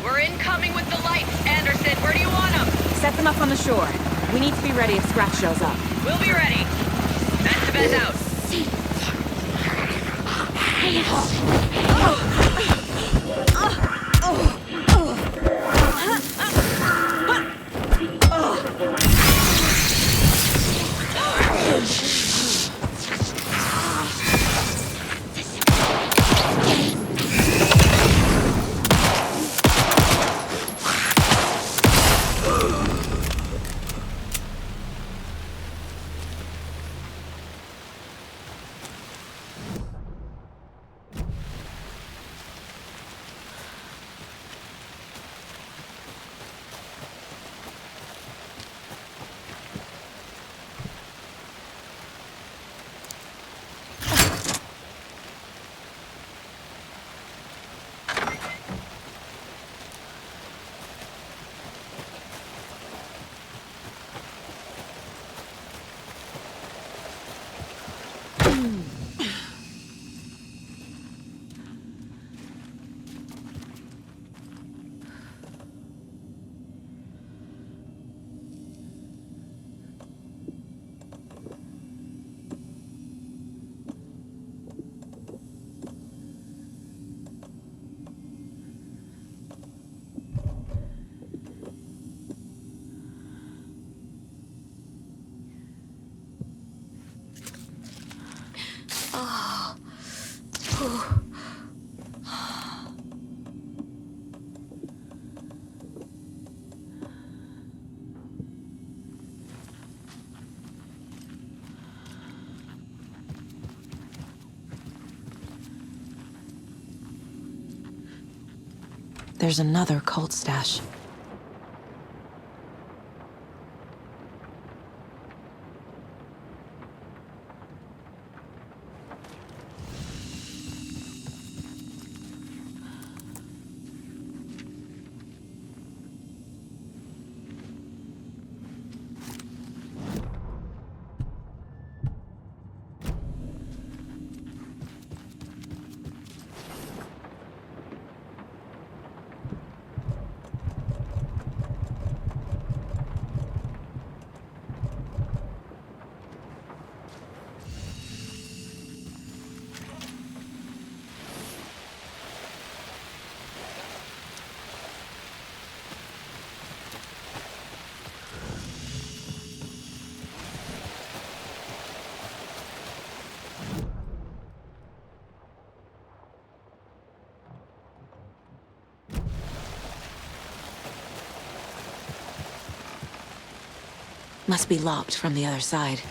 We're incoming with the lights. Anderson, where do you want them? Set them up on the shore. We need to be ready if Scratch shows up. We'll be ready. Estevez out. There's another cult stash. Must be locked from the other side.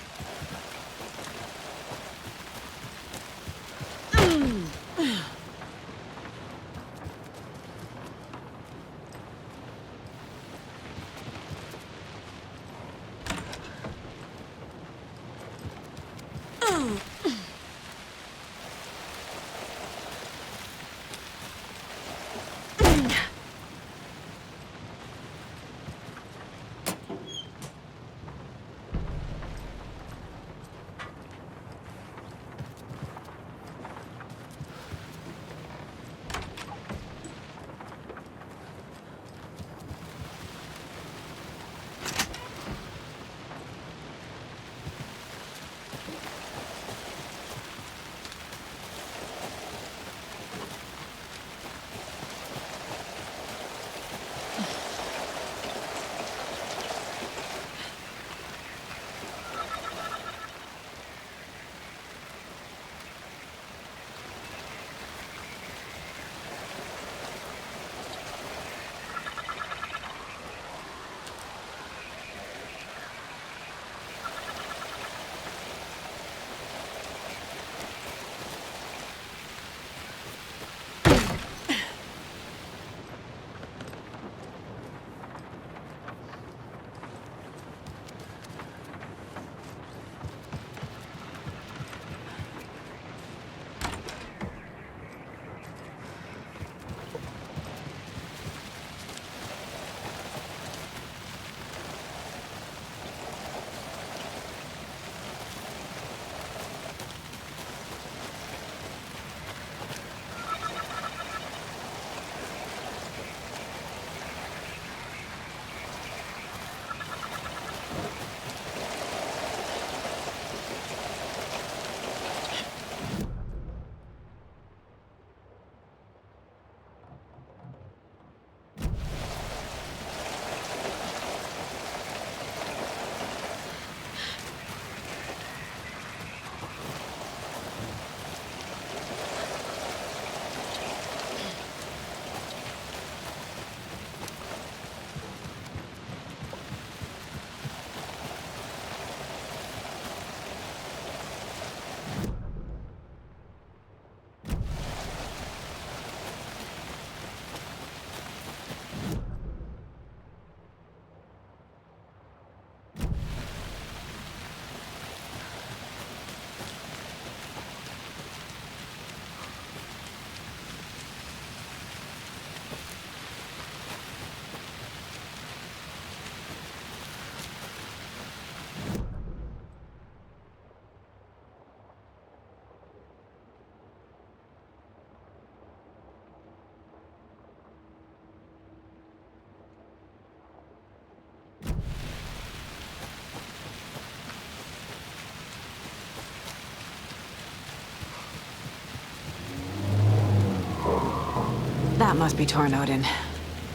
That must be Tornodin.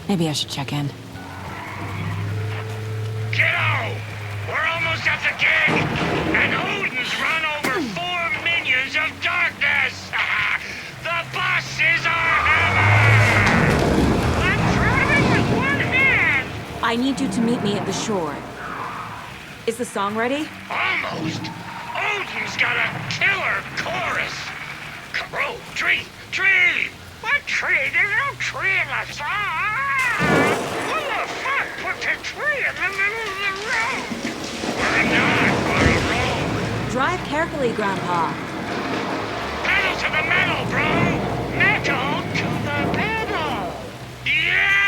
Maybe I should check in. Kiddo! We're almost at the gig! And Odin's run over 4 minions of darkness! The bus is our hammer! I'm driving with one hand! I need you to meet me at the shore. Is the song ready? Almost! Odin's got a killer chorus! Crow, tree, tree! What tree? There's no tree in the song! What the fuck put the tree in the middle of the road? We're not on a road! Drive carefully, Grandpa. Pedal to the metal, bro! Metal to the pedal! Yeah!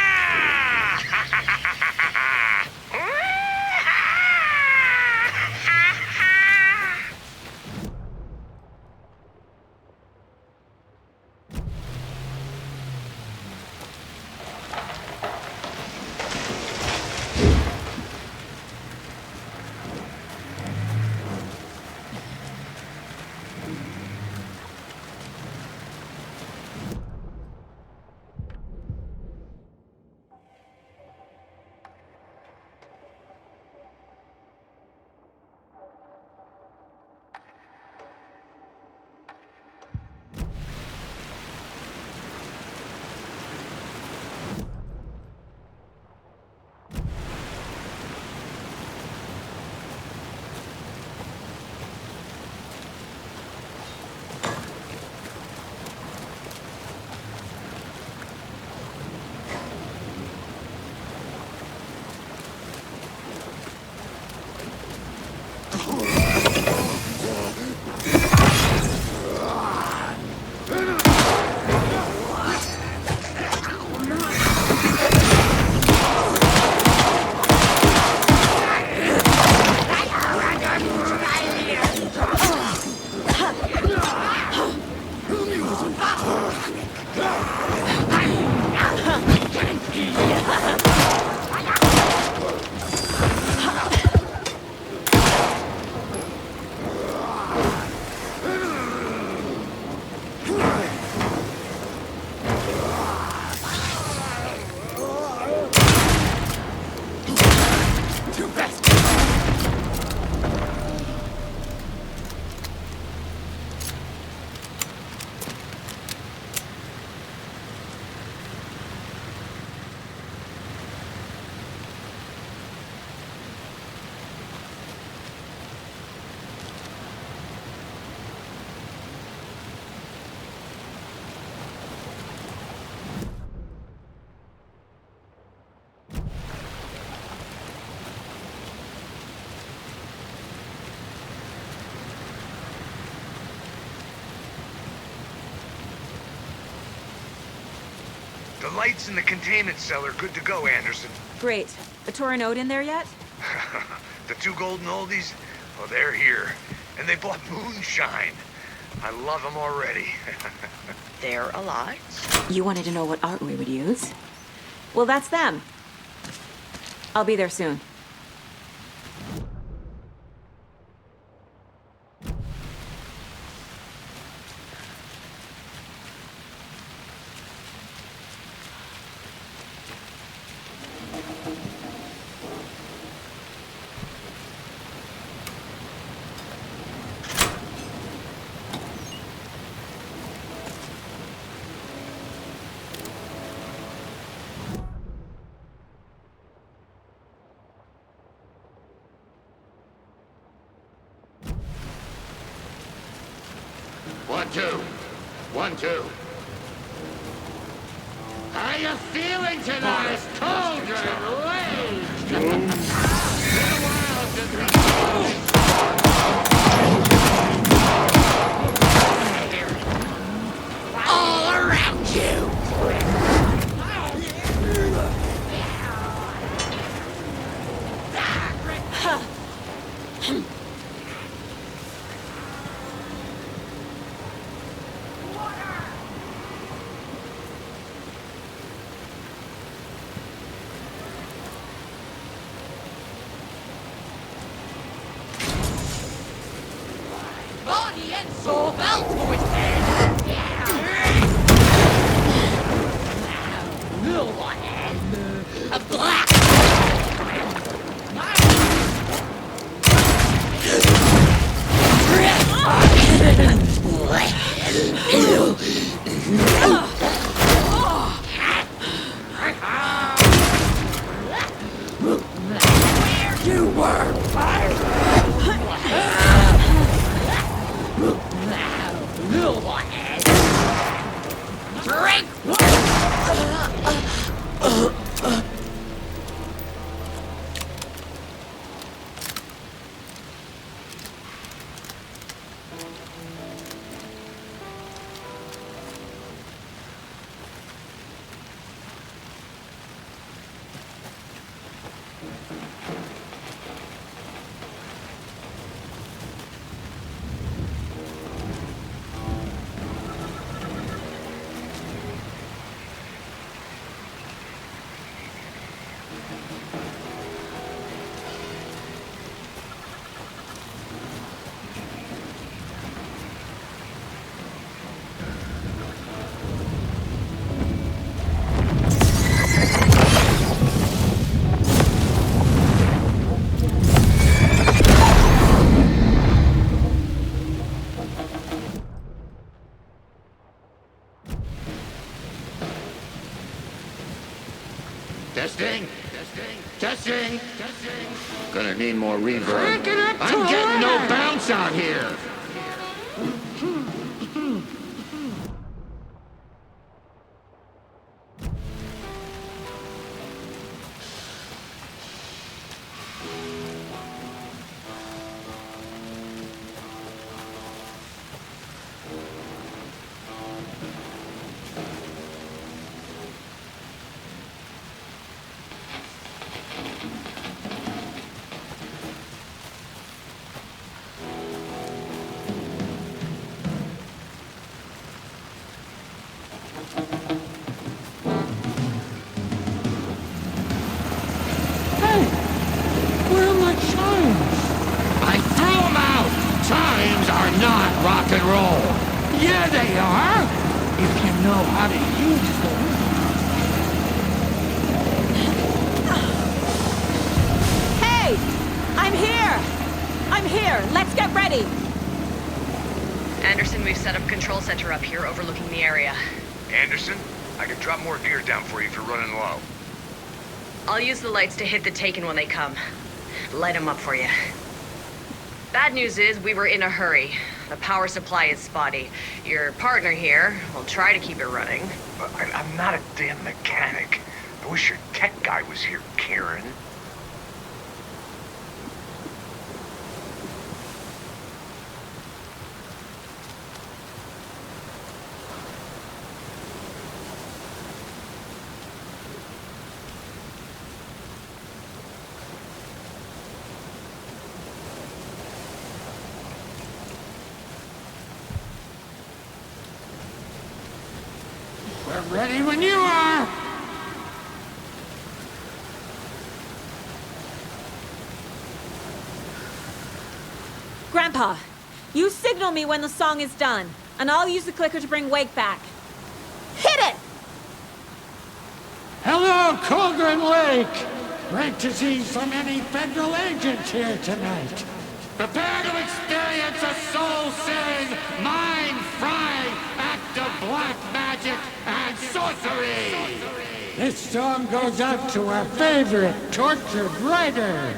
The lights in the containment cell are good to go, Anderson. Great. The Tornodin in there yet? The 2 golden oldies? Well, they're here. And they bought moonshine. I love them already. They're a lot. You wanted to know what art we would use? Well, that's them. I'll be there soon. One, two. 1, 2. How you feeling tonight, Cauldron Lake? Been a while since we all around you. Body and soul belt to his head. You were fired! Drink! Testing. Testing. Gonna need more reverb. I'm getting no bounce out here. Rock and roll. Yeah, they are. If you know how to use them. Hey! I'm here! I'm here! Let's get ready! Anderson, we've set up a control center up here overlooking the area. Anderson, I can drop more gear down for you if you're running low. I'll use the lights to hit the Taken when they come. Light them up for you. Bad news is we were in a hurry. The power supply is spotty. Your partner here will try to keep it running. I'm not a damn mechanic. I wish your tech guy was here, Karen. We're ready when you are! Grandpa, you signal me when the song is done, and I'll use the clicker to bring Wake back. Hit it! Hello, Cauldron Lake! Great to see so many federal agents here tonight. Prepare to experience a soul-searing, mind-frying act of black magic and sorcery! This song goes out to our favorite tortured writer.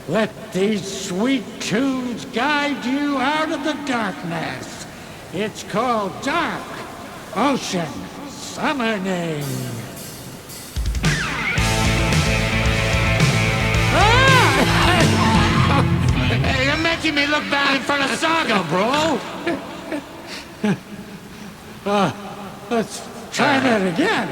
Let these sweet tunes guide you out of the darkness. It's called Dark Ocean Summoning. Hey, you're making me look bad in front of Saga, bro! Let's try that again.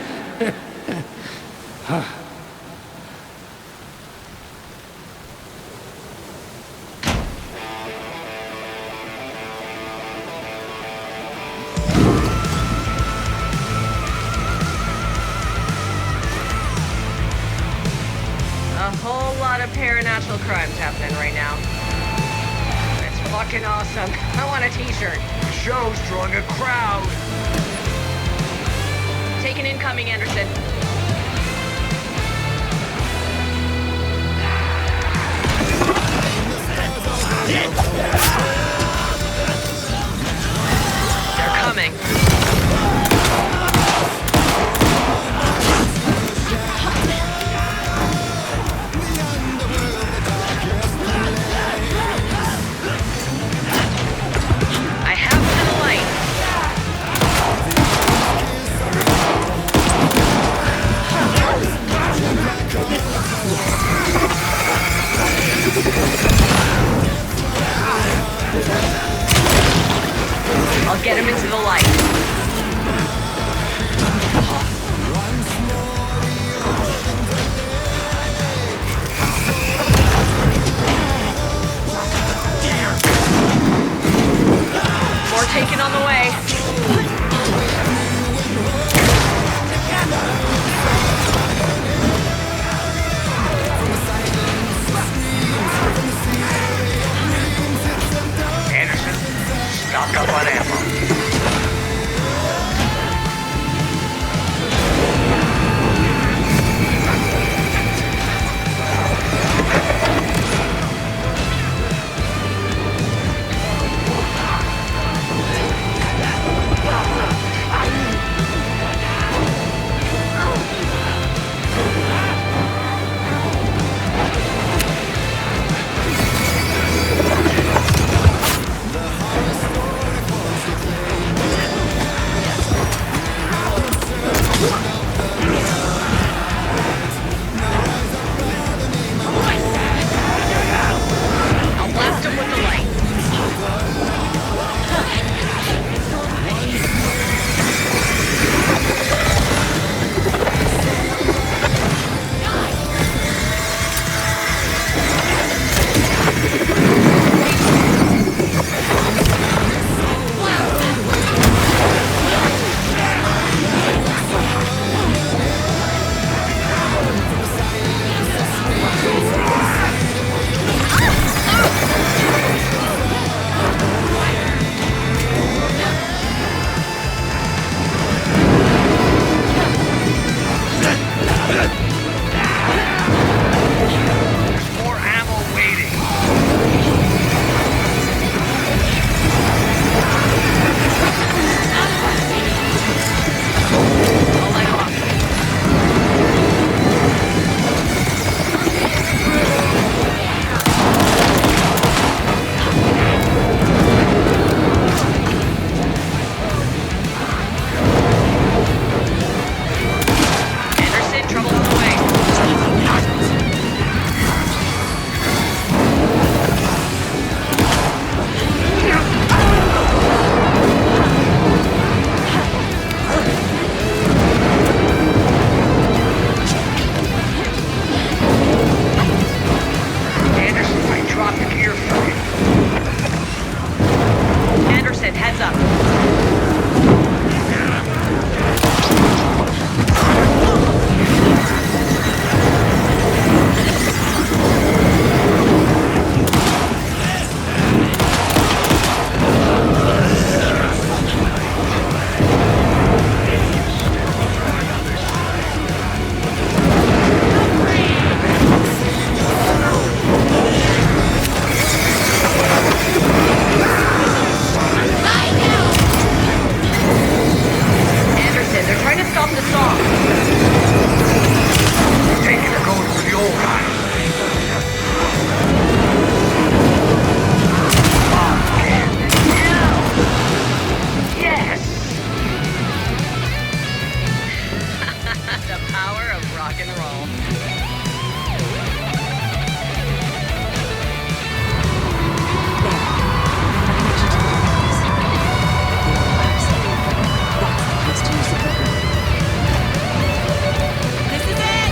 A whole lot of paranatural crimes happening right now. It's fucking awesome. I want a t-shirt. The show's drawing a crowd. Taken incoming, Anderson. and roll. That's the place to use the clicker. This is it!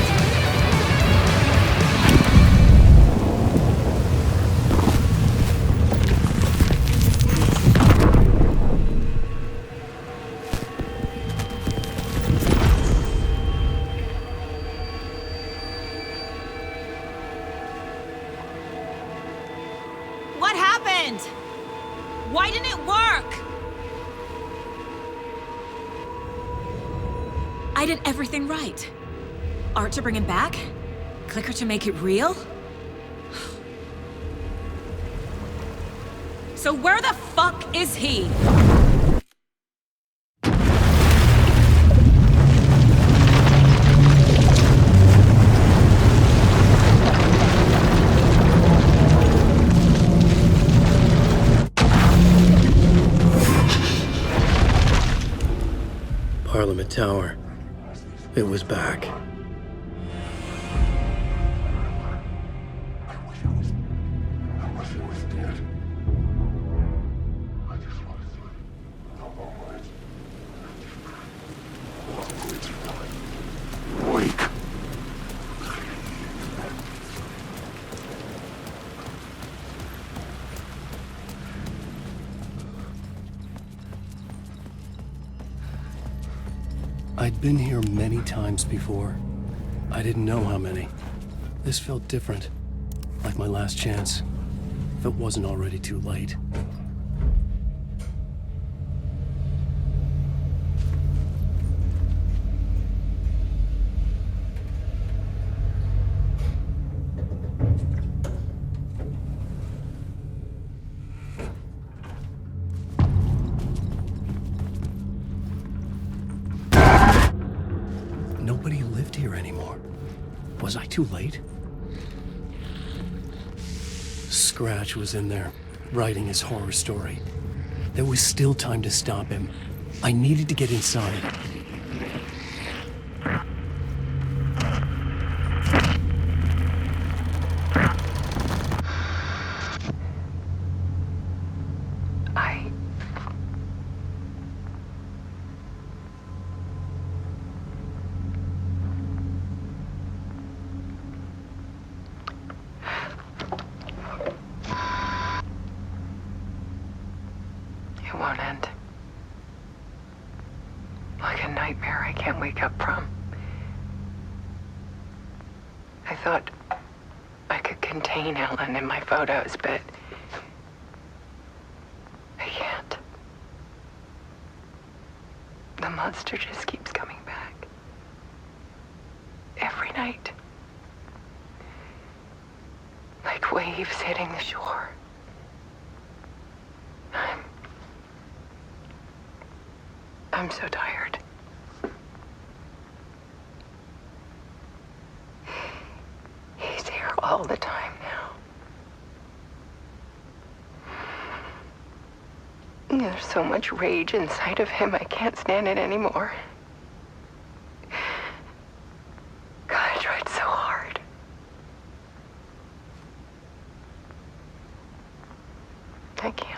What happened? Why didn't it work? I did everything right. Art to bring him back? Clicker to make it real? So where the fuck is he? Parliament Tower. It was back. Wake. I'd been here many times before. I didn't know how many. This felt different, like my last chance, if it wasn't already too late. Nobody lived here anymore. Was I too late? Scratch was in there, writing his horror story. There was still time to stop him. I needed to get inside. It won't end. Like a nightmare I can't wake up from. I thought I could contain Ellen in my photos, but I can't. The monster just keeps coming back. Every night. Like waves hitting the shore. I'm so tired. He's here all the time now. There's so much rage inside of him, I can't stand it anymore. God, I tried so hard. I can't.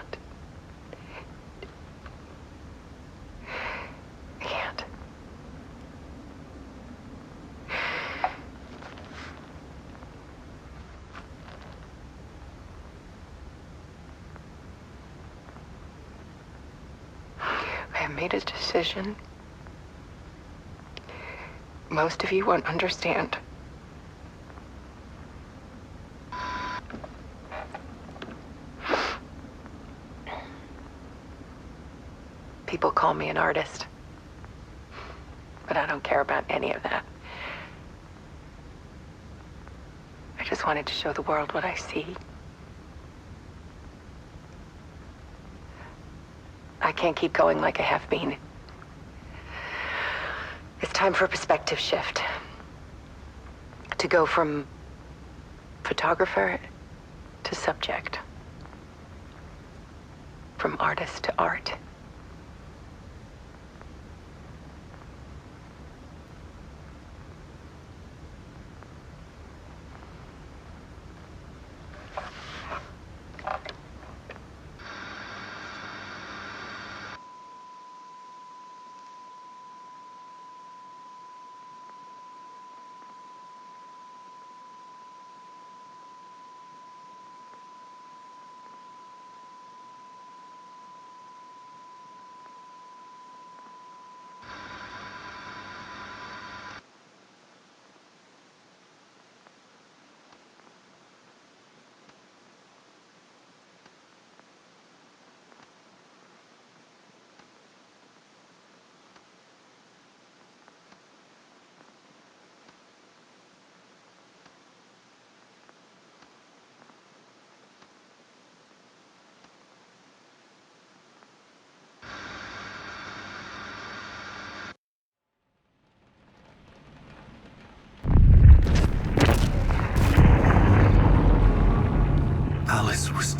I made a decision. Most of you won't understand. People call me an artist, but I don't care about any of that. I just wanted to show the world what I see. I can't keep going like I have been. It's time for a perspective shift. To go from photographer to subject. From artist to art.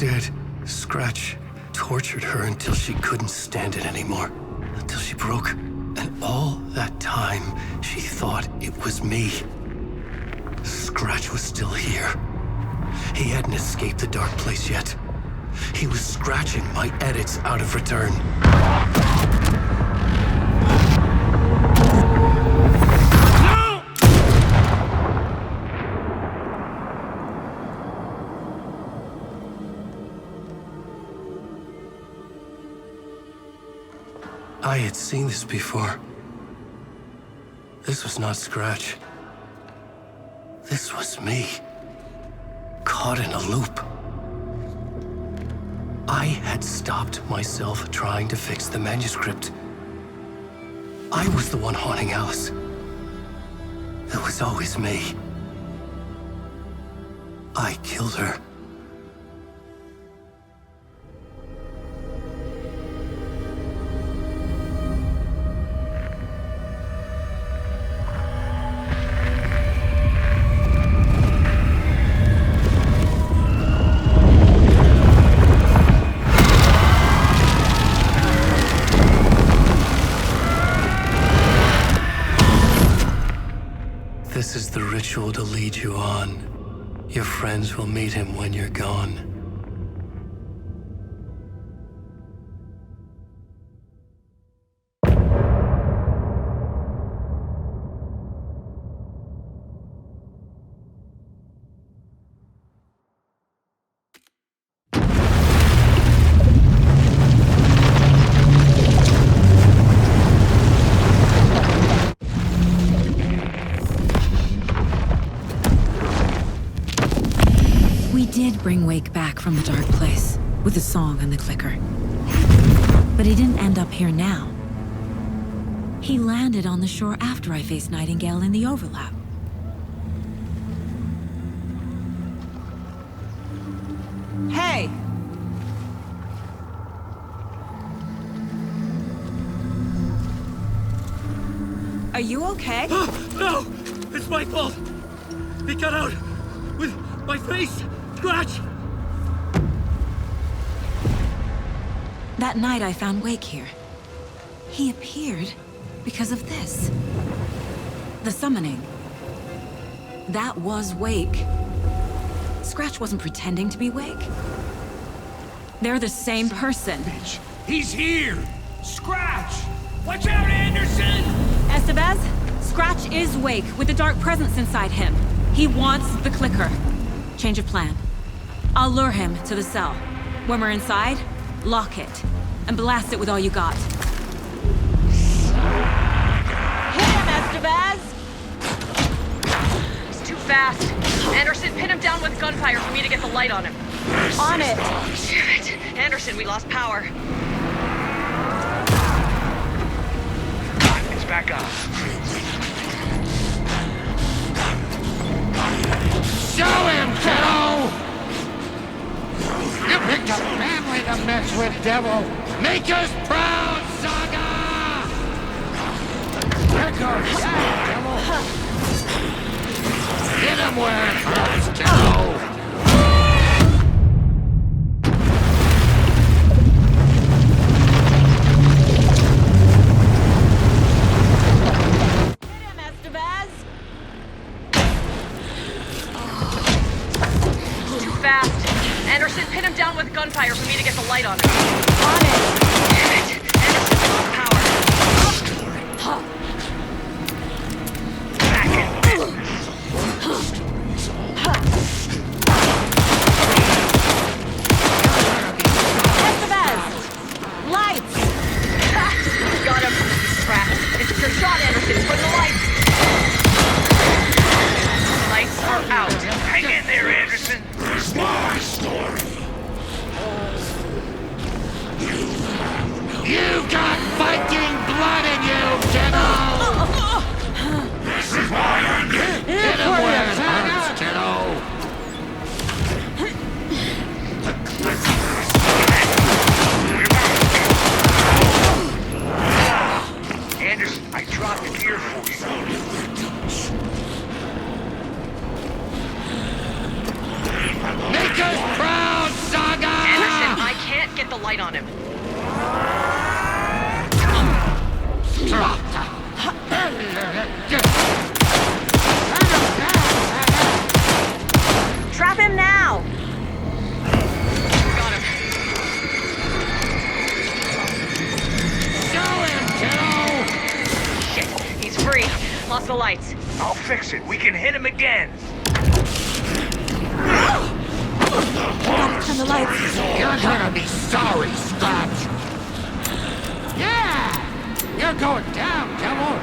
Instead, Scratch tortured her until she couldn't stand it anymore. Until she broke. And all that time, she thought it was me. Scratch was still here. He hadn't escaped the dark place yet. He was scratching my edits out of return. No! I had seen this before. This was not Scratch. This was me. Caught in a loop. I had stopped myself trying to fix the manuscript. I was the one haunting Alice. It was always me. I killed her. This is the ritual to lead you on. Your friends will meet him when you're gone. Bring Wake back from the dark place with the song and the clicker. But he didn't end up here now. He landed on the shore after I faced Nightingale in the overlap. Hey! Are you okay? No! It's my fault! He got out with my face! Scratch! That night I found Wake here. He appeared because of this. The summoning. That was Wake. Scratch wasn't pretending to be Wake. They're the same person. Bitch, he's here! Scratch! Watch out, Anderson! Estevez, Scratch is Wake with the dark presence inside him. He wants the clicker. Change of plan. I'll lure him to the cell. When we're inside, lock it, and blast it with all you got. Hit him, Estevez! He's too fast. Anderson, pin him down with gunfire for me to get the light on him. On it! Damn it. Anderson, we lost power. It's back up. Show him, kiddo! You picked a family to mess with, devil! Make us proud, Saga! There goes that, devil! Hit him where it hurts, kiddo! Anderson, pin him down with gunfire for me to get the light on him. On it! Damn it! Anderson lost power. Back in business. Estevez! Lights! Got him. He's trapped. It's your shot, Anderson. Put the lights. Lights are out. Hang in there, Anderson. It's my story. You light on him. Trap him now! Got him. Show him, kiddo! Shit, he's free. Lost the lights. I'll fix it. We can hit him again. Gotta turn the lights. You're gonna be sorry, Scratch. Yeah! You're going down, devil!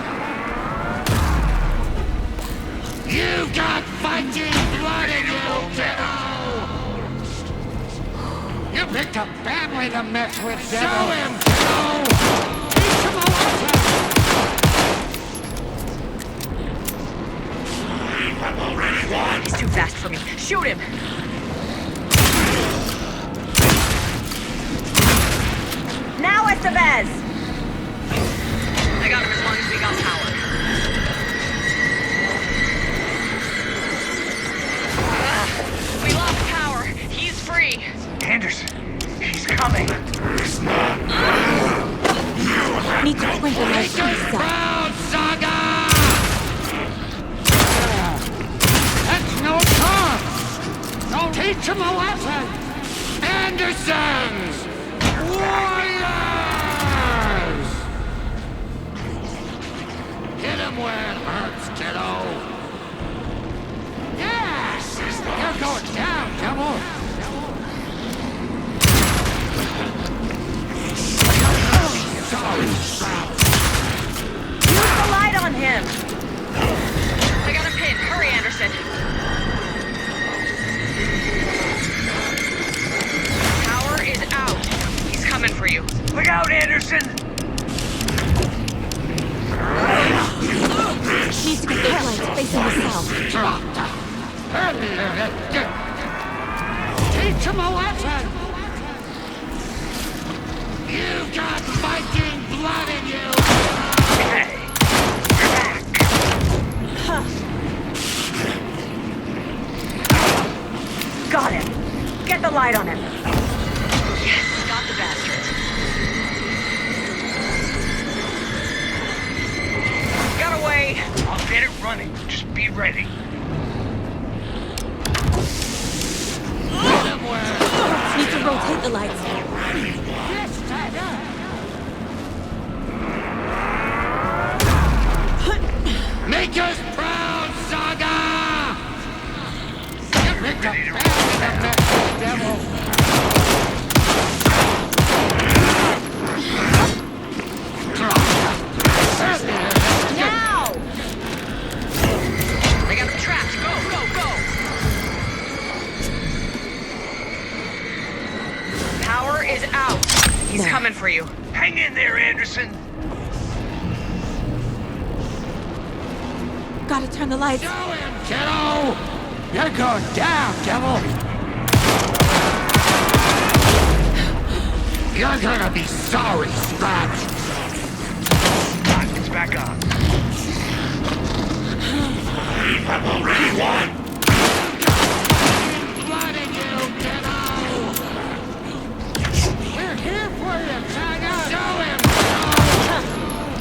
You've got fighting blood in you, kiddo! You picked a family to mess with, devil! Show him, kiddo! Teach him a lesson! He's too fast for me. Shoot him! Now, Estevez! I got him as long as we got power. We lost power. He's free. Anderson, he's coming. He's not. Need to twinkle lights to the Proud Saga! That's no chance! Don't teach him a lesson! Andersons! Warriors! Hit him where it hurts, kiddo! Yes! You're going down, devil! Sorry, Sprout! Use the light on him! I got him pinned. Hurry, Anderson. Power is out. He's coming for you. Look out, Anderson! Needs to get the headlights facing the south. Teach him a lesson! You've got fighting blood in you! Hey, you're back. Got him. Get the light on him. Yes, got the bastard. Got away. I'll get it running. Just be ready. Need to rotate the lights. Yes, Tiger! Make us proud, Saga! You picked a family to mess with, devil! Now! I got him trapped. Go, go, go! Power is out. He's coming for you. Hang in there, Anderson. Gotta turn the lights. Show him, kiddo! You're going down, devil! You're gonna be sorry, Scratch! It's back on. We have already won! Blood in you, kiddo! We're here for you, Saga! Show him!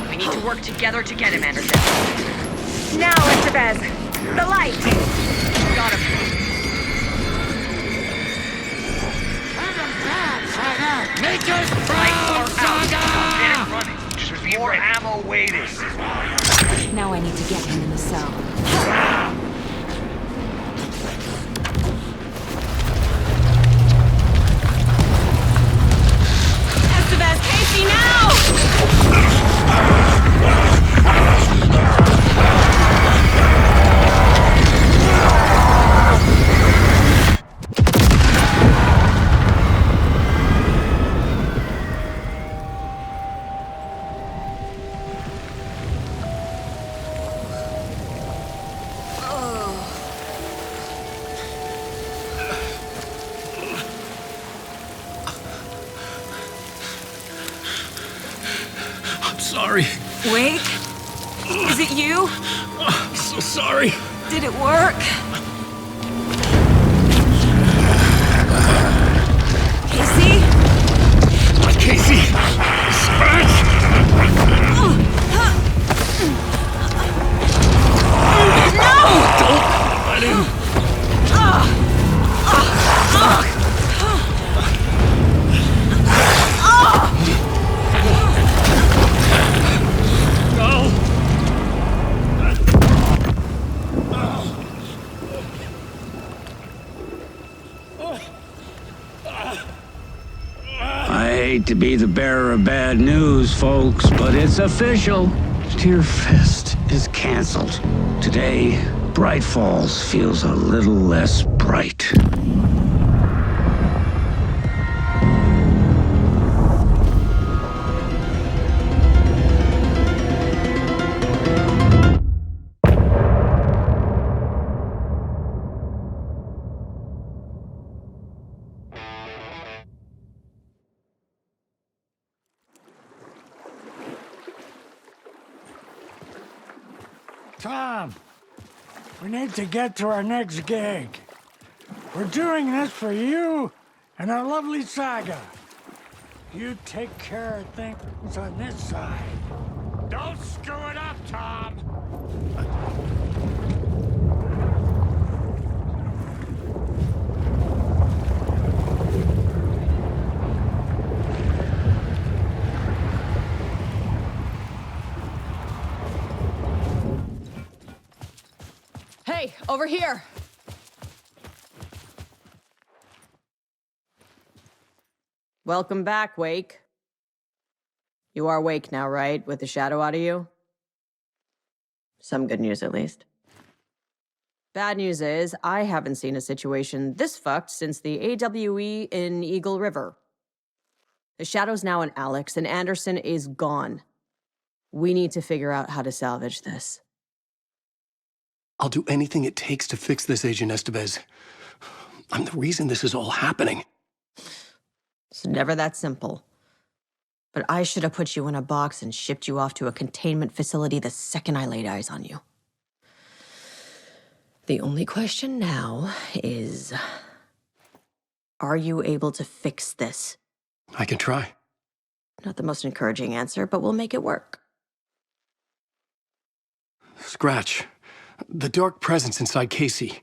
We need to work together to get him, Anderson. Now, Estevez! The light! Got him. Turn him back, Saga! Make us proud, Saga! Get it running. Just be more ammo waiting. Now I need to get him in the cell. Estevez, Casey, now! Sorry. Wake? Is it you? I'm so sorry. Did it work? Casey? Let him! Go! I hate to be the bearer of bad news, folks, but it's official. Tear Fest is canceled. Today, Bright Falls feels a little less bright. Tom, we need to get to our next gig. We're doing this for you and our lovely Saga. You take care of things on this side. Don't screw it up, Tom! Hey, over here! Welcome back, Wake. You are Wake now, right? With the shadow out of you? Some good news, at least. Bad news is, I haven't seen a situation this fucked since the AWE in Eagle River. The shadow's now in Alex, and Anderson is gone. We need to figure out how to salvage this. I'll do anything it takes to fix this, Agent Estevez. I'm the reason this is all happening. It's never that simple. But I should have put you in a box and shipped you off to a containment facility the second I laid eyes on you. The only question now is, are you able to fix this? I can try. Not the most encouraging answer, but we'll make it work. Scratch. The dark presence inside Casey.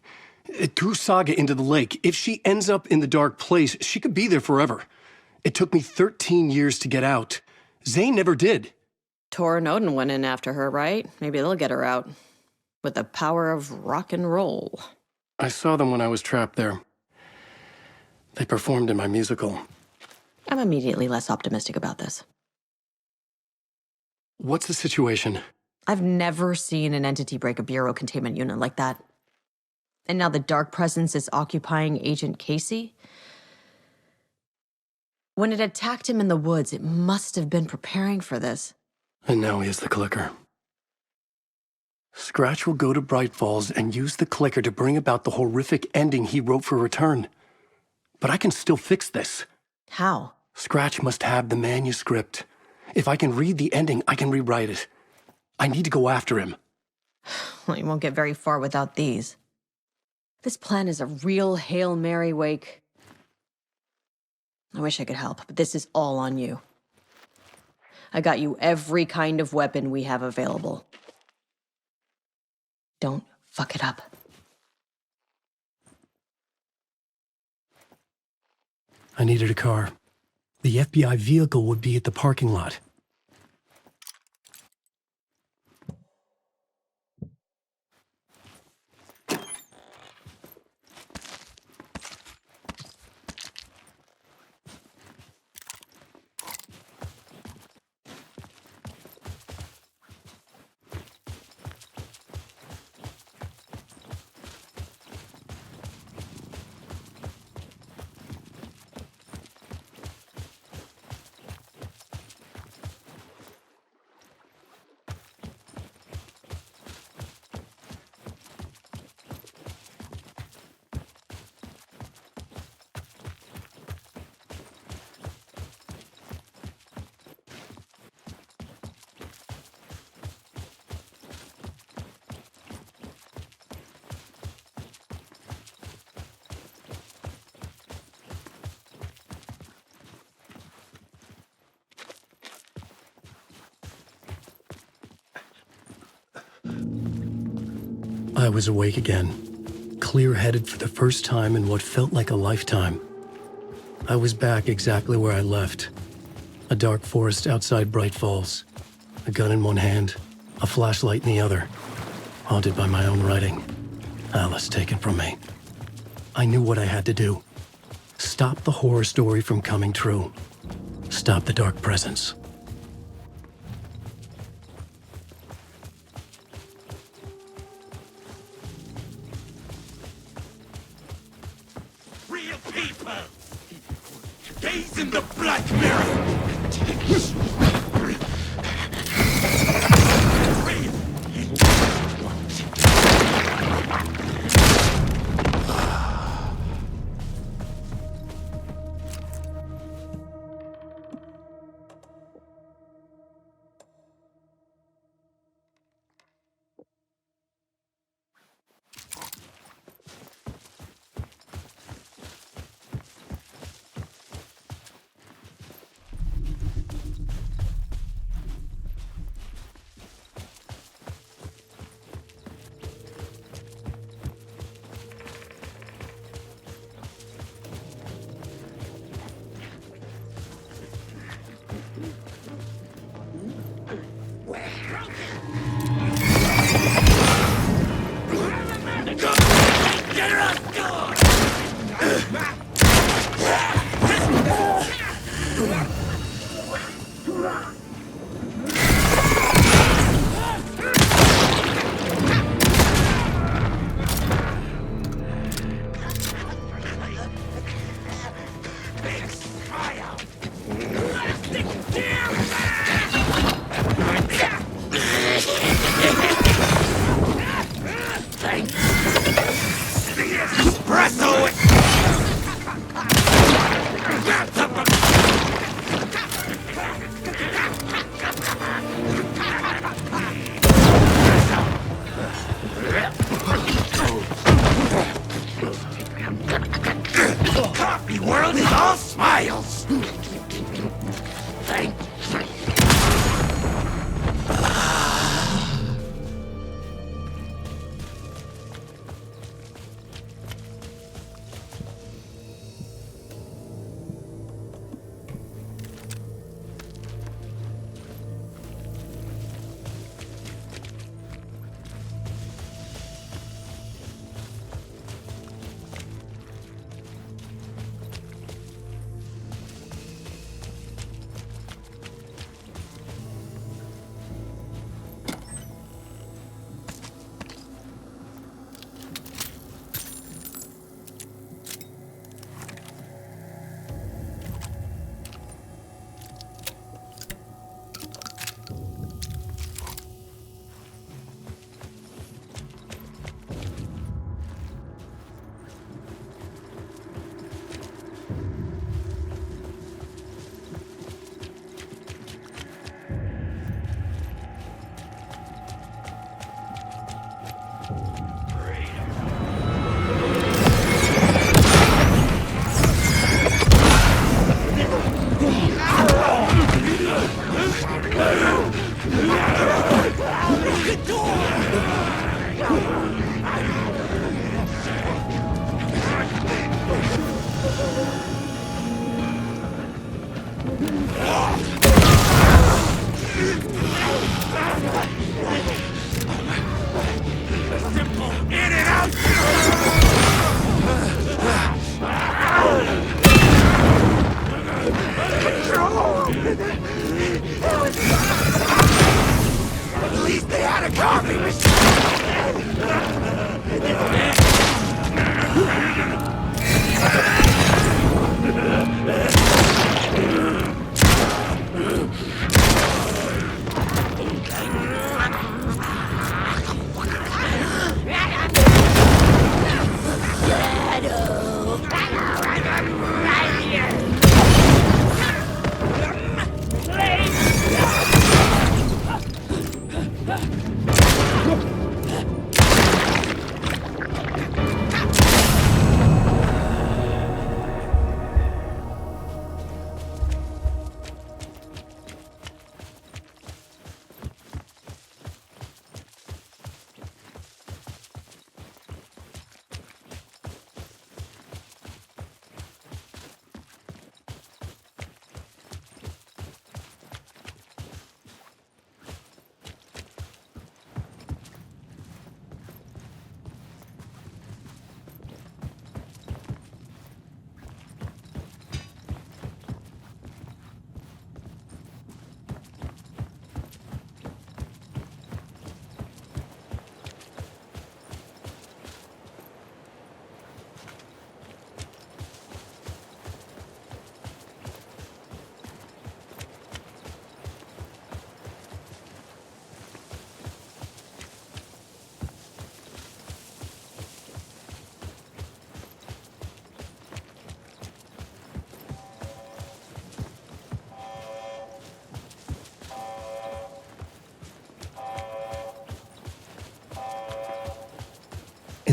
It threw Saga into the lake. If she ends up in the dark place, she could be there forever. It took me 13 years to get out. Zane never did. Tor and Odin went in after her, right? Maybe they'll get her out. With the power of rock and roll. I saw them when I was trapped there. They performed in my musical. I'm immediately less optimistic about this. What's the situation? I've never seen an entity break a bureau containment unit like that. And now the dark presence is occupying Agent Casey? When it attacked him in the woods, it must have been preparing for this. And now he has the clicker. Scratch will go to Bright Falls and use the clicker to bring about the horrific ending he wrote for Return. But I can still fix this. How? Scratch must have the manuscript. If I can read the ending, I can rewrite it. I need to go after him. Well, you won't get very far without these. This plan is a real Hail Mary, Wake. I wish I could help, but this is all on you. I got you every kind of weapon we have available. Don't fuck it up. I needed a car. The FBI vehicle would be at the parking lot. I was awake again. clear-headed for the first time in what felt like a lifetime. I was back exactly where I left. A dark forest outside Bright Falls. A gun in one hand, a flashlight in the other. Haunted by my own writing. Alice taken from me. I knew what I had to do. Stop the horror story from coming true. Stop the dark presence. Real people! Gaze in the black mirror! Coffee world is all smiles! Thank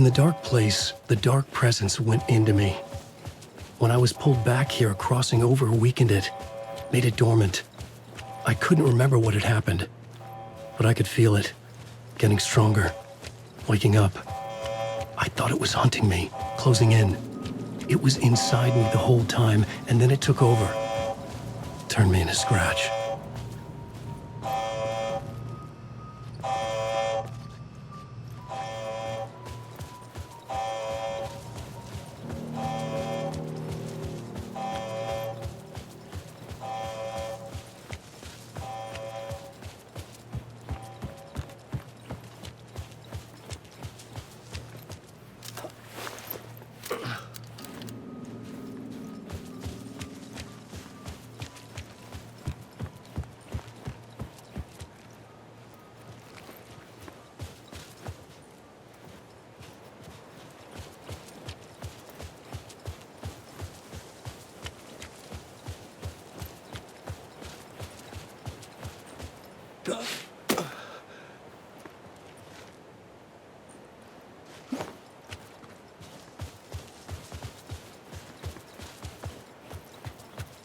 In the dark place, the dark presence went into me. When I was pulled back here, crossing over weakened it, made it dormant. I couldn't remember what had happened, but I could feel it, getting stronger, waking up. I thought it was hunting me, closing in. It was inside me the whole time, and then it took over. Turned me into scratch.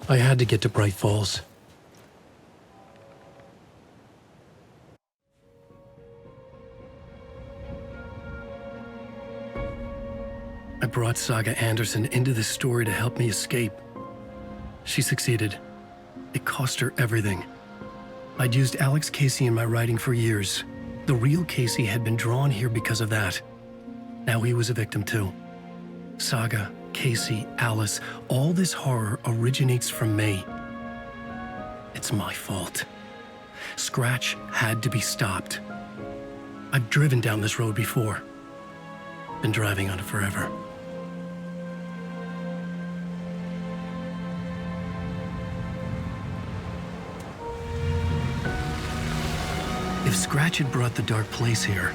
I had to get to Bright Falls. I brought Saga Anderson into this story to help me escape. She succeeded. It cost her everything. I'd used Alex Casey in my writing for years. The real Casey had been drawn here because of that. Now he was a victim too. Saga, Casey, Alice, all this horror originates from me. It's my fault. Scratch had to be stopped. I've driven down this road before. Been driving on it forever. If Scratch had brought the dark place here,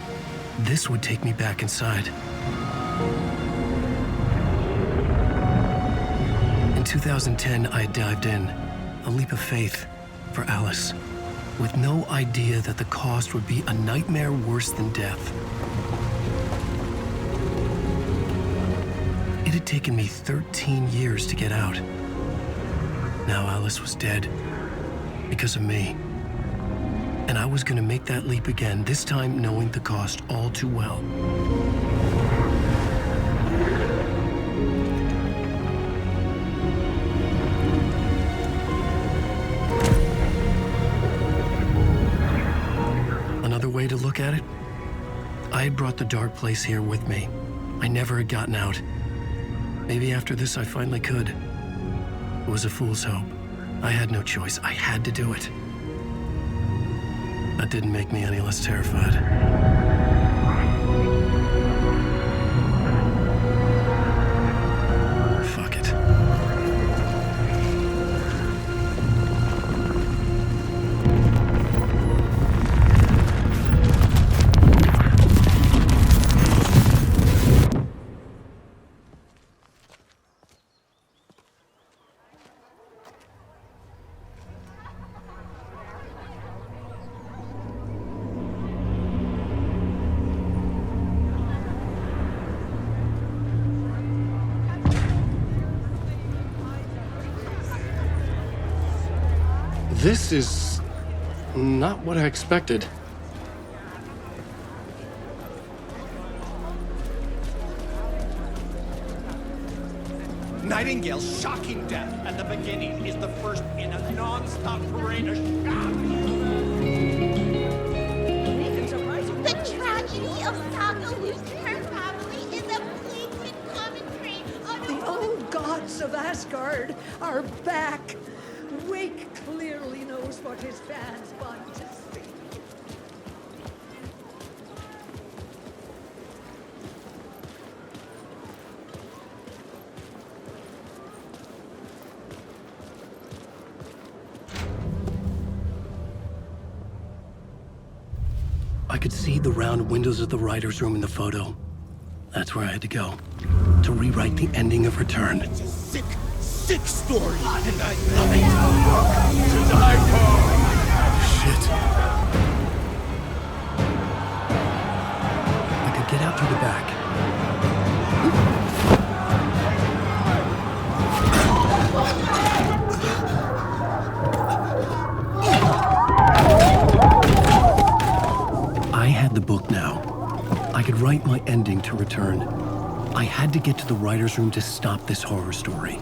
this would take me back inside. In 2010, I had dived in, a leap of faith for Alice, with no idea that the cost would be a nightmare worse than death. It had taken me 13 years to get out. Now Alice was dead, because of me. And I was gonna make that leap again, this time knowing the cost all too well. Another way to look at it, I had brought the dark place here with me. I never had gotten out. Maybe after this I finally could. It was a fool's hope. I had no choice. I had to do it. That didn't make me any less terrified. Fuck it. This is not what I expected. Nightingale's shocking death at the beginning is the first in a non-stop parade of shock. The tragedy of Saga losing her family is a blatant commentary on the old gods of Asgard are back. Wake clearly knows what his fans want to see. I could see the round windows of the writer's room in the photo. That's where I had to go, to rewrite the ending of Return. It's a sick story, and I love it. To die for. Shit. I could get out through the back, ending to return. I had to get to the writer's room to stop this horror story.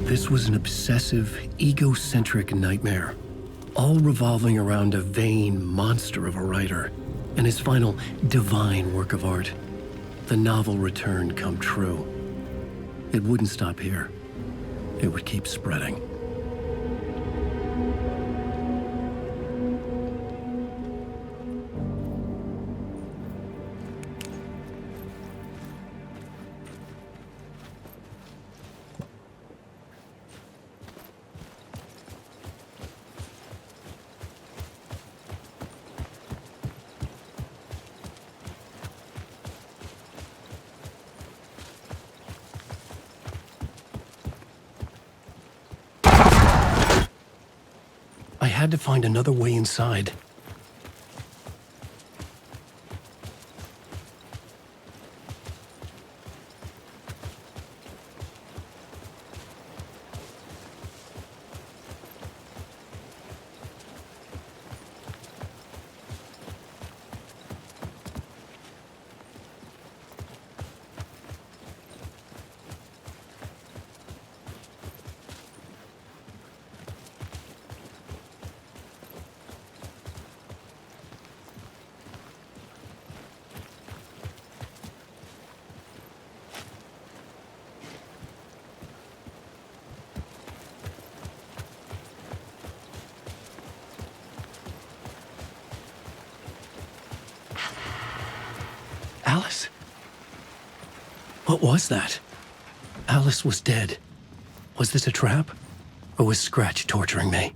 This was an obsessive, egocentric nightmare, all revolving around a vain monster of a writer and his final divine work of art, the novel return come true. It wouldn't stop here. It would keep spreading. I had to find another way inside. Alice? What was that? Alice was dead. Was this a trap? Or was Scratch torturing me?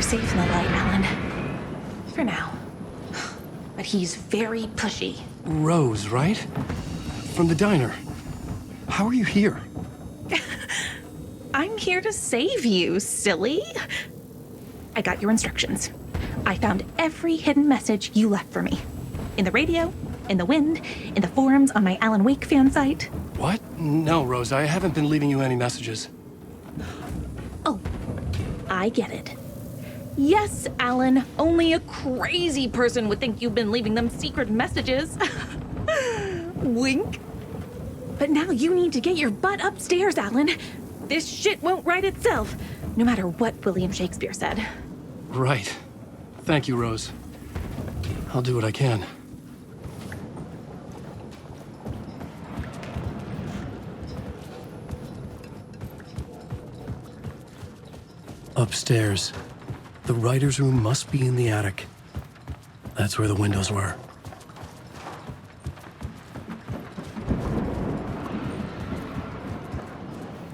Safe in the light, Alan. For now. But he's very pushy. Rose, right? From the diner. How are you here? I'm here to save you, silly. I got your instructions. I found every hidden message you left for me. In the radio, in the wind, in the forums on my Alan Wake fan site. What? No, Rose, I haven't been leaving you any messages. Oh, I get it. Yes, Alan, only a crazy person would think you've been leaving them secret messages. Wink. But now you need to get your butt upstairs, Alan. This shit won't right itself, no matter what William Shakespeare said. Right. Thank you, Rose. I'll do what I can. Upstairs. The writer's room must be in the attic. That's where the windows were.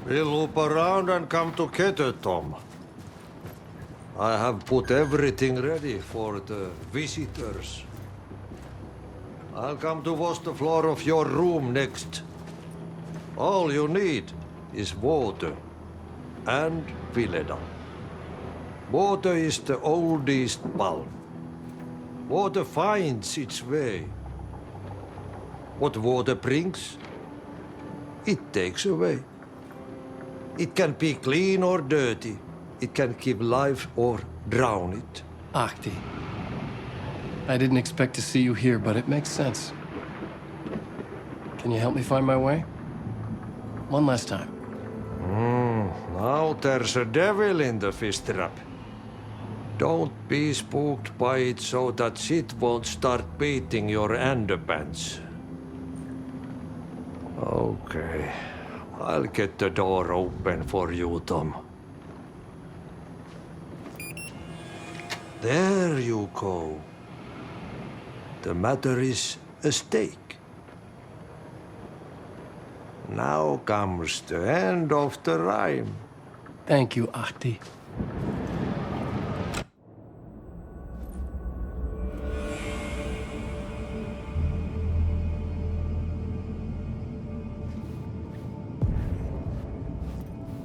We'll loop around and come together, Tom. I have put everything ready for the visitors. I'll come to wash the floor of your room next. All you need is water and Vileda. Water is the oldest bulb. Water finds its way. What water brings, it takes away. It can be clean or dirty. It can give life or drown it. Ahti. I didn't expect to see you here, but it makes sense. Can you help me find my way? One last time. Now there's a devil in the fish trap. Don't be spooked by it so that it won't start beating your underpants. Okay. I'll get the door open for you, Tom. There you go. The matter is a stake. Now comes the end of the rhyme. Thank you, Ahti.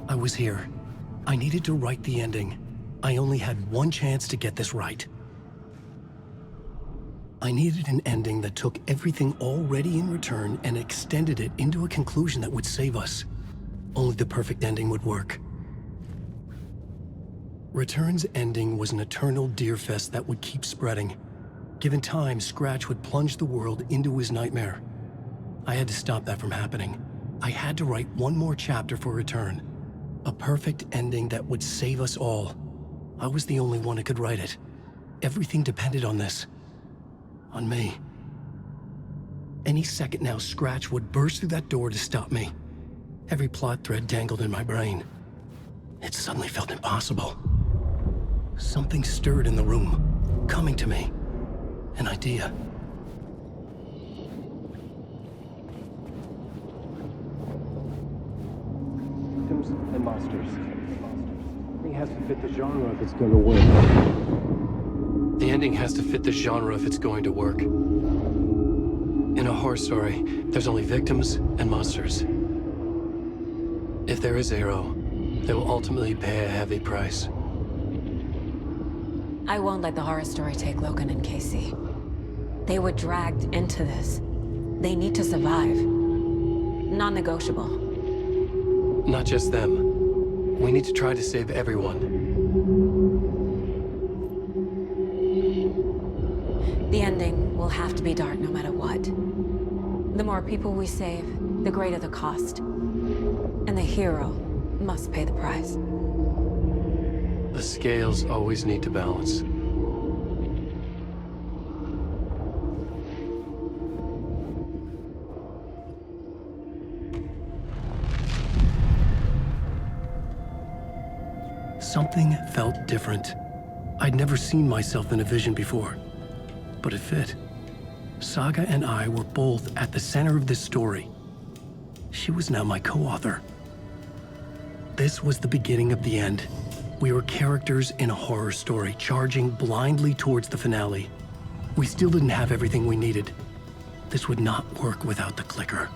I was here. I needed to write the ending. I only had one chance to get this right. I needed an ending that took everything already in return and extended it into a conclusion that would save us. Only the perfect ending would work. Return's ending was an eternal deerfest that would keep spreading. Given time, Scratch would plunge the world into his nightmare. I had to stop that from happening. I had to write one more chapter for Return. A perfect ending that would save us all. I was the only one who could write it. Everything depended on this. On me. Any second now, Scratch would burst through that door to stop me. Every plot thread tangled in my brain. It suddenly felt impossible. Something stirred in the room, coming to me. An idea. Victims and monsters. It has to fit the genre if it's going to work. The ending has to fit the genre if it's going to work. In a horror story, there's only victims and monsters. If there is Arrow, they will ultimately pay a heavy price. I won't let the horror story take Logan and Casey. They were dragged into this. They need to survive. Non-negotiable. Not just them. We need to try to save everyone. The ending will have to be dark no matter what. The more people we save, the greater the cost. And the hero must pay the price. The scales always need to balance. Something felt different. I'd never seen myself in a vision before, but it fit. Saga and I were both at the center of this story. She was now my co-author. This was the beginning of the end. We were characters in a horror story, charging blindly towards the finale. We still didn't have everything we needed. This would not work without the clicker.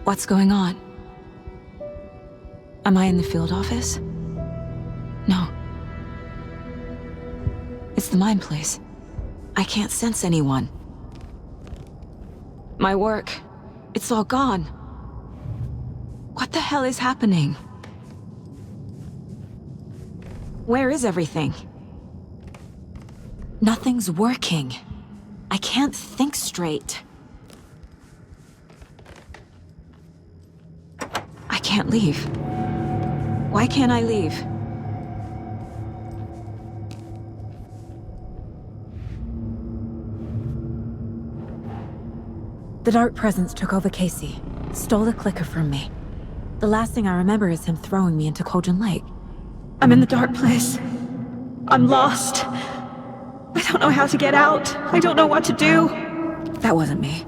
What's going on? Am I in the field office? No. It's the mine place. I can't sense anyone. My work, it's all gone. What the hell is happening? Where is everything? Nothing's working. I can't think straight. I can't leave. Why can't I leave? The Dark Presence took over Casey, stole the clicker from me. The last thing I remember is him throwing me into Cauldron Lake. I'm in the dark place. I'm lost. I don't know how to get out. I don't know what to do. That wasn't me.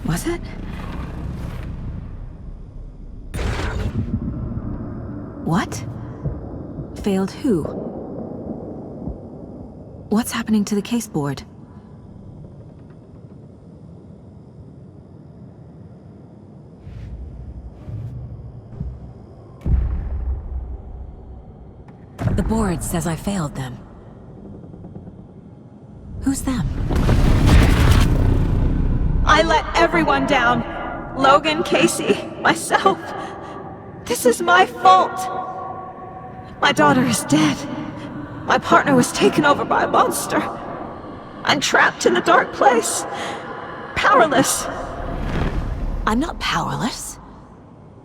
Was it? What? Failed who? What's happening to the case board? The board says I failed them. Who's them? I let everyone down. Logan, Casey, myself. This is my fault. My daughter is dead. My partner was taken over by a monster. I'm trapped in the dark place. Powerless. I'm not powerless.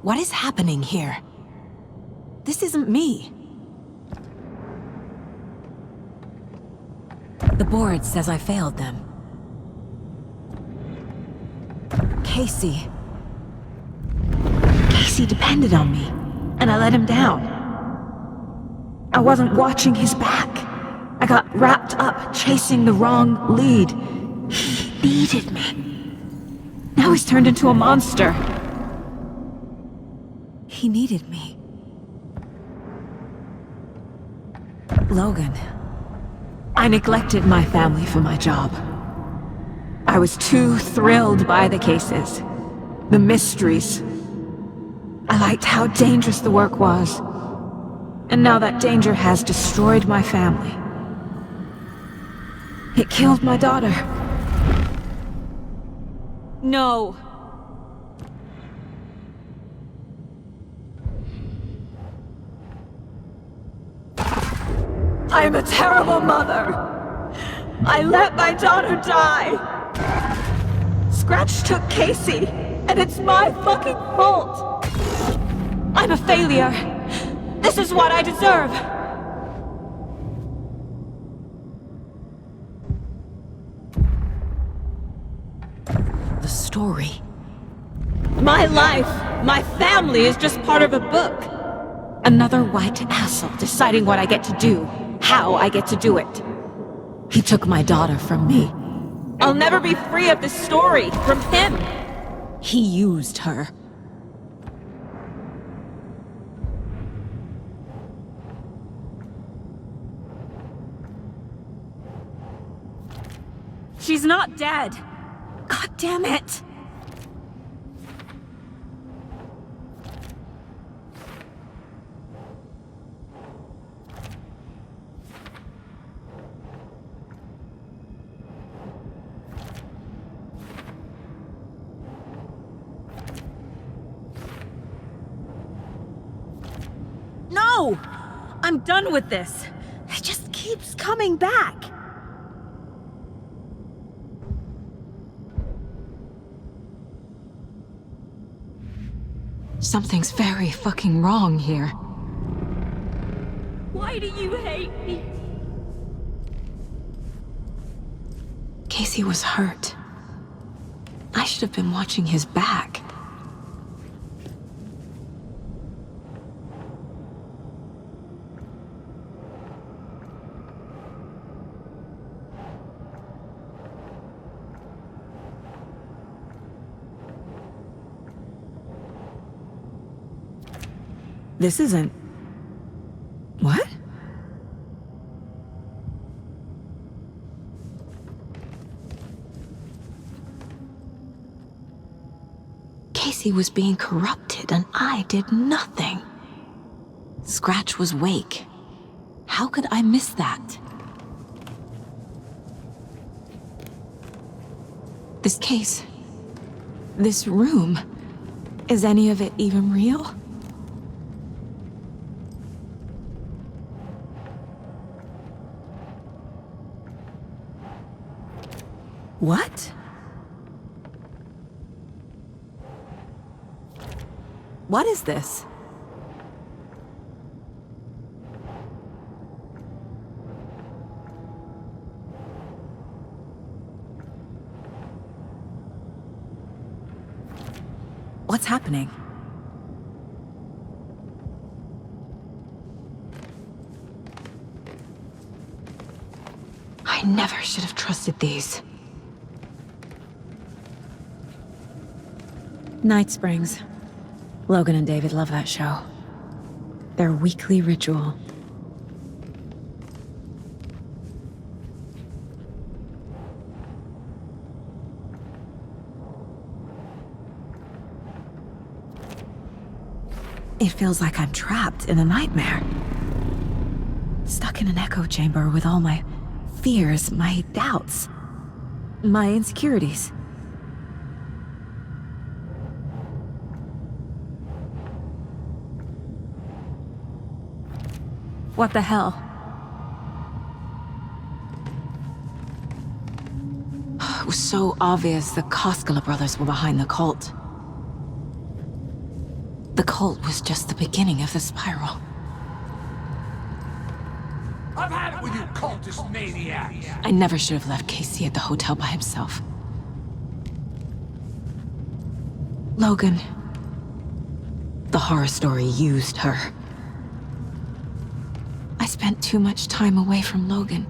What is happening here? This isn't me. The board says I failed them. Casey. Casey depended on me, and I let him down. I wasn't watching his back. I got wrapped up chasing the wrong lead. He needed me. Now he's turned into a monster. He needed me. Logan. I neglected my family for my job. I was too thrilled by the cases, the mysteries. I liked how dangerous the work was. And now that danger has destroyed my family. It killed my daughter. No. I am a terrible mother. I let my daughter die. Scratch took Casey, and it's my fucking fault. I'm a failure. This is what I deserve. The story. My life, my family is just part of a book. Another white asshole deciding what I get to do, how I get to do it. He took my daughter from me. I'll never be free of this story from him. He used her. She's not dead. God damn it. No! I'm done with this. It just keeps coming back. Something's very fucking wrong here. Why do you hate me? Casey was hurt. I should have been watching his back. This isn't... What? Casey was being corrupted and I did nothing. Scratch was Wake. How could I miss that? This case... this room... is any of it even real? What? What is this? What's happening? I never should have trusted these. Night Springs. Logan and David love that show. Their weekly ritual. It feels like I'm trapped in a nightmare. Stuck in an echo chamber with all my fears, my doubts, my insecurities. What the hell? It was so obvious the Koskela brothers were behind the cult. The cult was just the beginning of the spiral. I've had it with you cultist maniacs! I never should have left Casey at the hotel by himself. Logan. The horror story used her. I spent too much time away from Logan.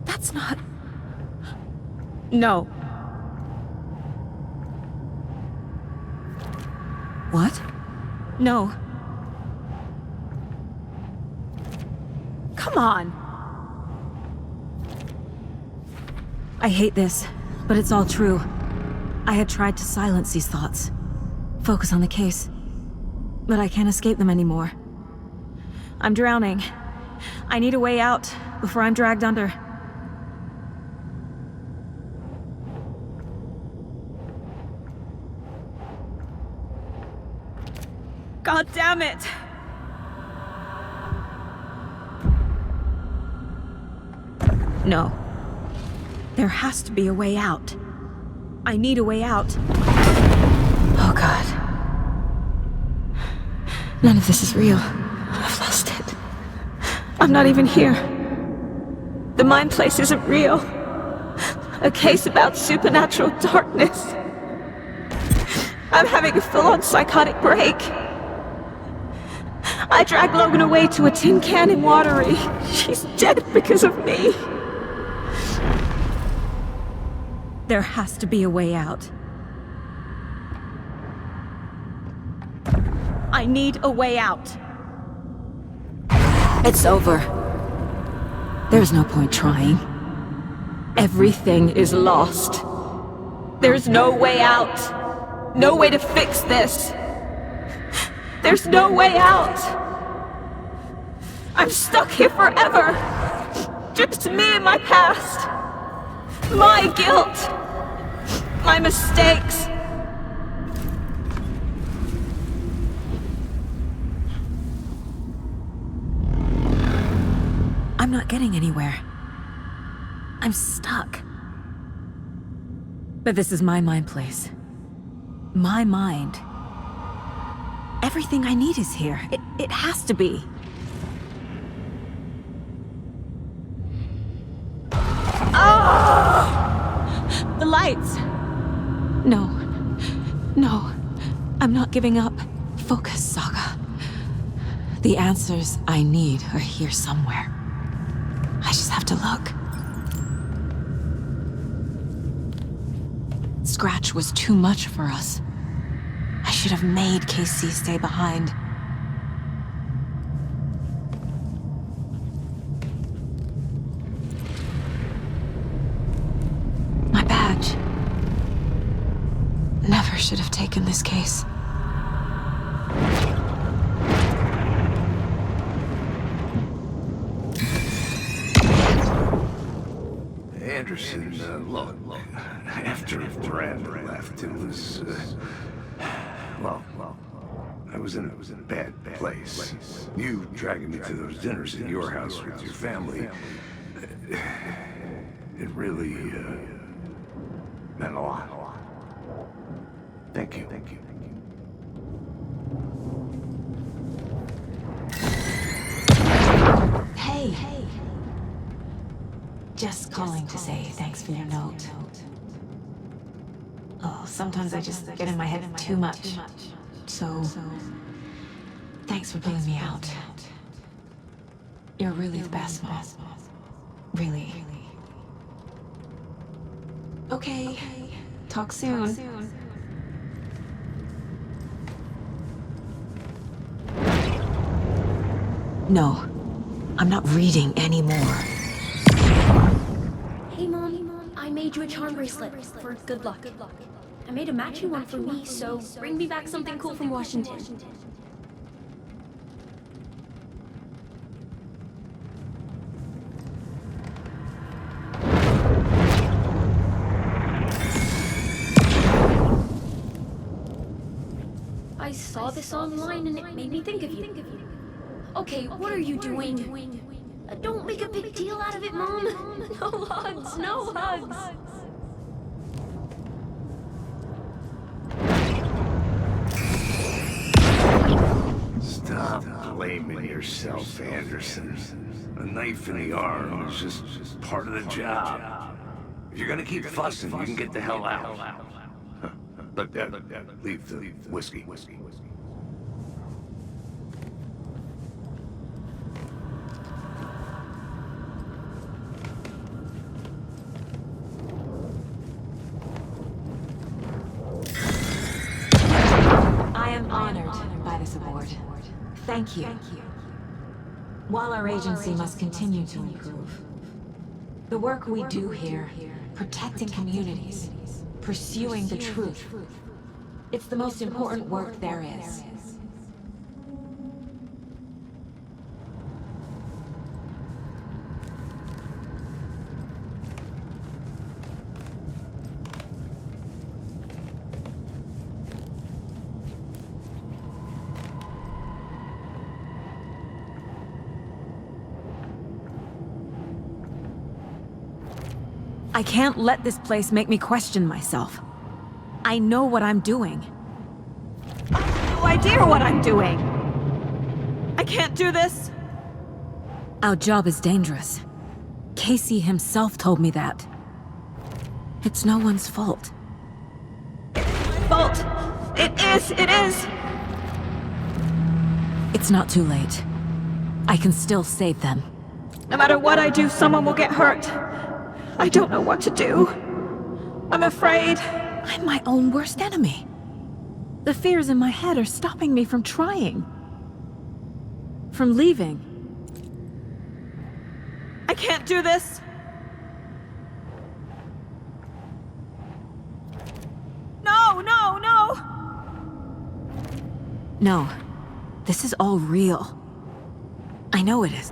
That's not... No. What? No. Come on! I hate this, but it's all true. I had tried to silence these thoughts. Focus on the case. But I can't escape them anymore. I'm drowning. I need a way out before I'm dragged under. God damn it! No. There has to be a way out. I need a way out. Oh God. None of this is real. I've lost it. I'm not even here. The mind place isn't real. A case about supernatural darkness. I'm having a full-on psychotic break. I dragged Logan away to a tin can in Watery. She's dead because of me. There has to be a way out. I need a way out. It's over. There's no point trying. Everything is lost. There's no way out. No way to fix this. There's no way out. I'm stuck here forever. Just me and my past. My guilt. My mistakes. I'm not getting anywhere. I'm stuck. But this is my mind place. My mind. Everything I need is here. It has to be. Oh! The lights! No. No. I'm not giving up. Focus, Saga. The answers I need are here somewhere. I just have to look. Scratch was too much for us. I should have made KC stay behind. My badge. Never should have taken this case. Anderson, look, after Brad left, it was, well, I was in a bad place. You dragging me to those dinners at your house with your family, it really, meant a lot. Thank you. Hey. just calling to say thanks for your note. Oh, sometimes I just get in my head too much. So, thanks for pulling me out. You're really the best, Mom. Really. Okay. Talk soon. No. I'm not reading anymore. Hey, Mom. I made you a charm bracelet for good luck. I made a matching one for me, so bring me back something cool from Washington. I saw this online and it made me think of you. Okay, what are you doing? Don't make a big deal out of it, Mom. No hugs, no hugs. Stop blaming yourself, Anderson. A knife in the arm is just part of the job. If you're gonna keep fussing, you can get the hell out. But leave the whiskey. I am honored by this award. Thank you. While our agency must continue to improve, the work we do here, protecting communities, pursuing the truth, it's the most important work there is. I can't let this place make me question myself. I know what I'm doing. I have no idea what I'm doing. I can't do this. Our job is dangerous. Casey himself told me that. It's no one's fault. Fault. It is. It's not too late. I can still save them. No matter what I do, someone will get hurt. I don't know what to do. I'm afraid. I'm my own worst enemy. The fears in my head are stopping me from trying. From leaving. I can't do this. No! No. This is all real. I know it is.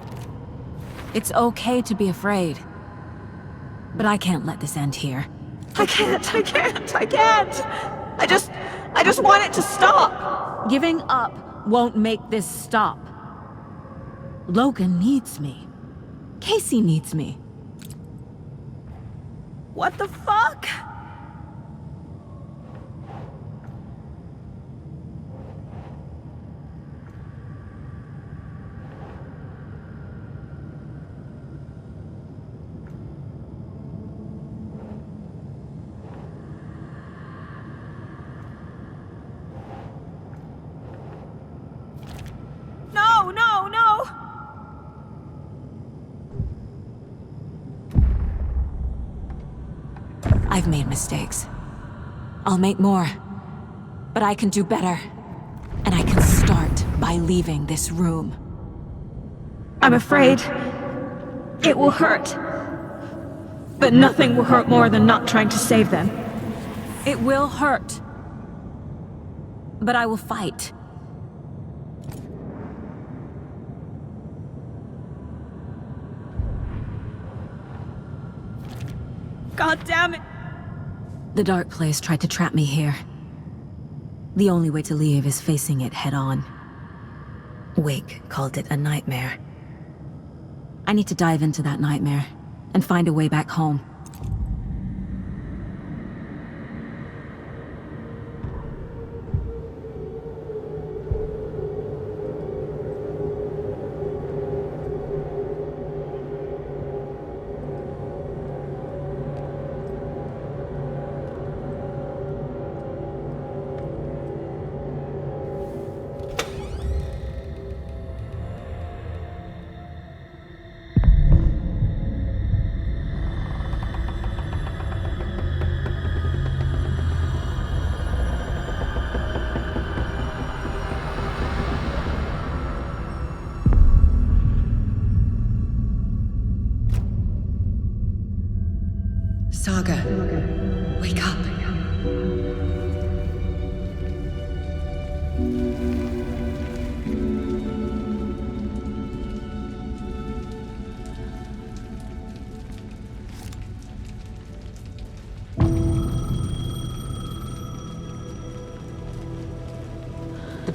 It's okay to be afraid. But I can't let this end here. I can't. I just want it to stop. Giving up won't make this stop. Logan needs me. Casey needs me. What the fuck? No! I've made mistakes. I'll make more. But I can do better. And I can start by leaving this room. I'm afraid it will hurt. But nothing will hurt more than not trying to save them. It will hurt. But I will fight. God damn it! The dark place tried to trap me here. The only way to leave is facing it head-on. Wake called it a nightmare. I need to dive into that nightmare and find a way back home.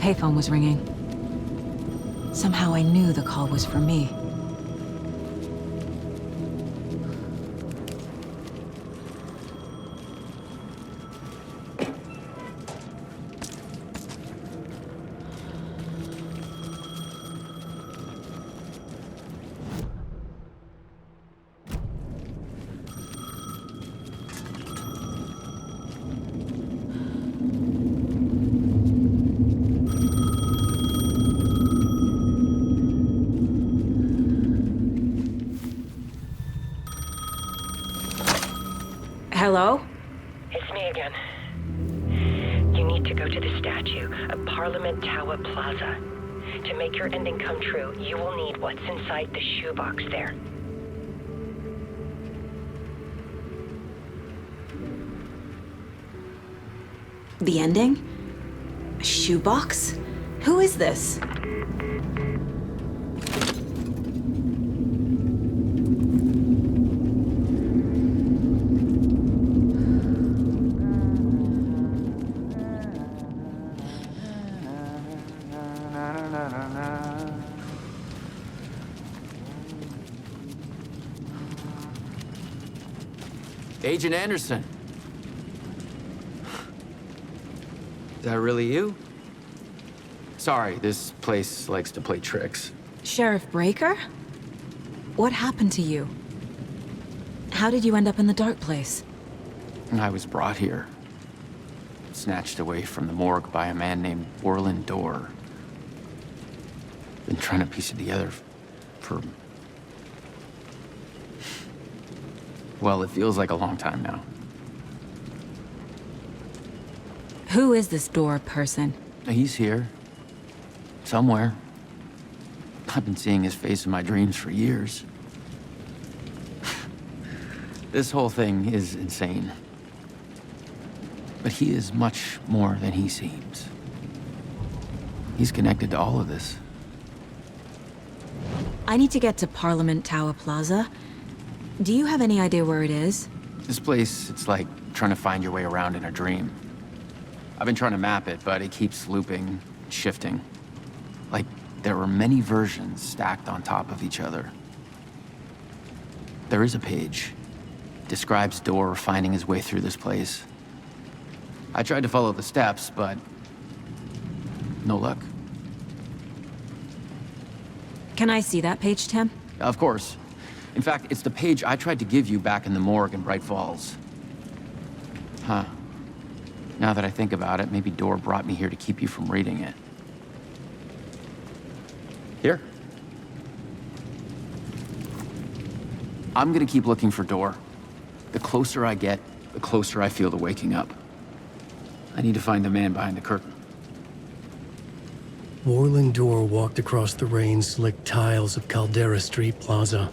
payphone was ringing. Somehow I knew the call was for me. Hello? It's me again. You need to go to the statue of Parliament Tower Plaza. To make your ending come true, you will need what's inside the shoebox there. The ending? A shoebox? Who is this? Agent Anderson. Is that really you? Sorry, this place likes to play tricks. Sheriff Breaker? What happened to you? How did you end up in the dark place? I was brought here. Snatched away from the morgue by a man named Orland Dorr. Been trying to piece it together for... well, it feels like a long time now. Who is this Dorr person? He's here. Somewhere. I've been seeing his face in my dreams for years. This whole thing is insane. But he is much more than he seems. He's connected to all of this. I need to get to Parliament Tower Plaza. Do you have any idea where it is? This place, it's like trying to find your way around in a dream. I've been trying to map it, but it keeps looping, shifting. Like there are many versions stacked on top of each other. There is a page. Describes Dorr finding his way through this place. I tried to follow the steps, but no luck. Can I see that page, Tim? Of course. In fact, it's the page I tried to give you back in the morgue in Bright Falls. Huh. Now that I think about it, maybe Dorr brought me here to keep you from reading it. Here. I'm gonna keep looking for Dorr. The closer I get, the closer I feel to waking up. I need to find the man behind the curtain. Orland Dorr walked across the rain-slicked tiles of Caldera Street Plaza.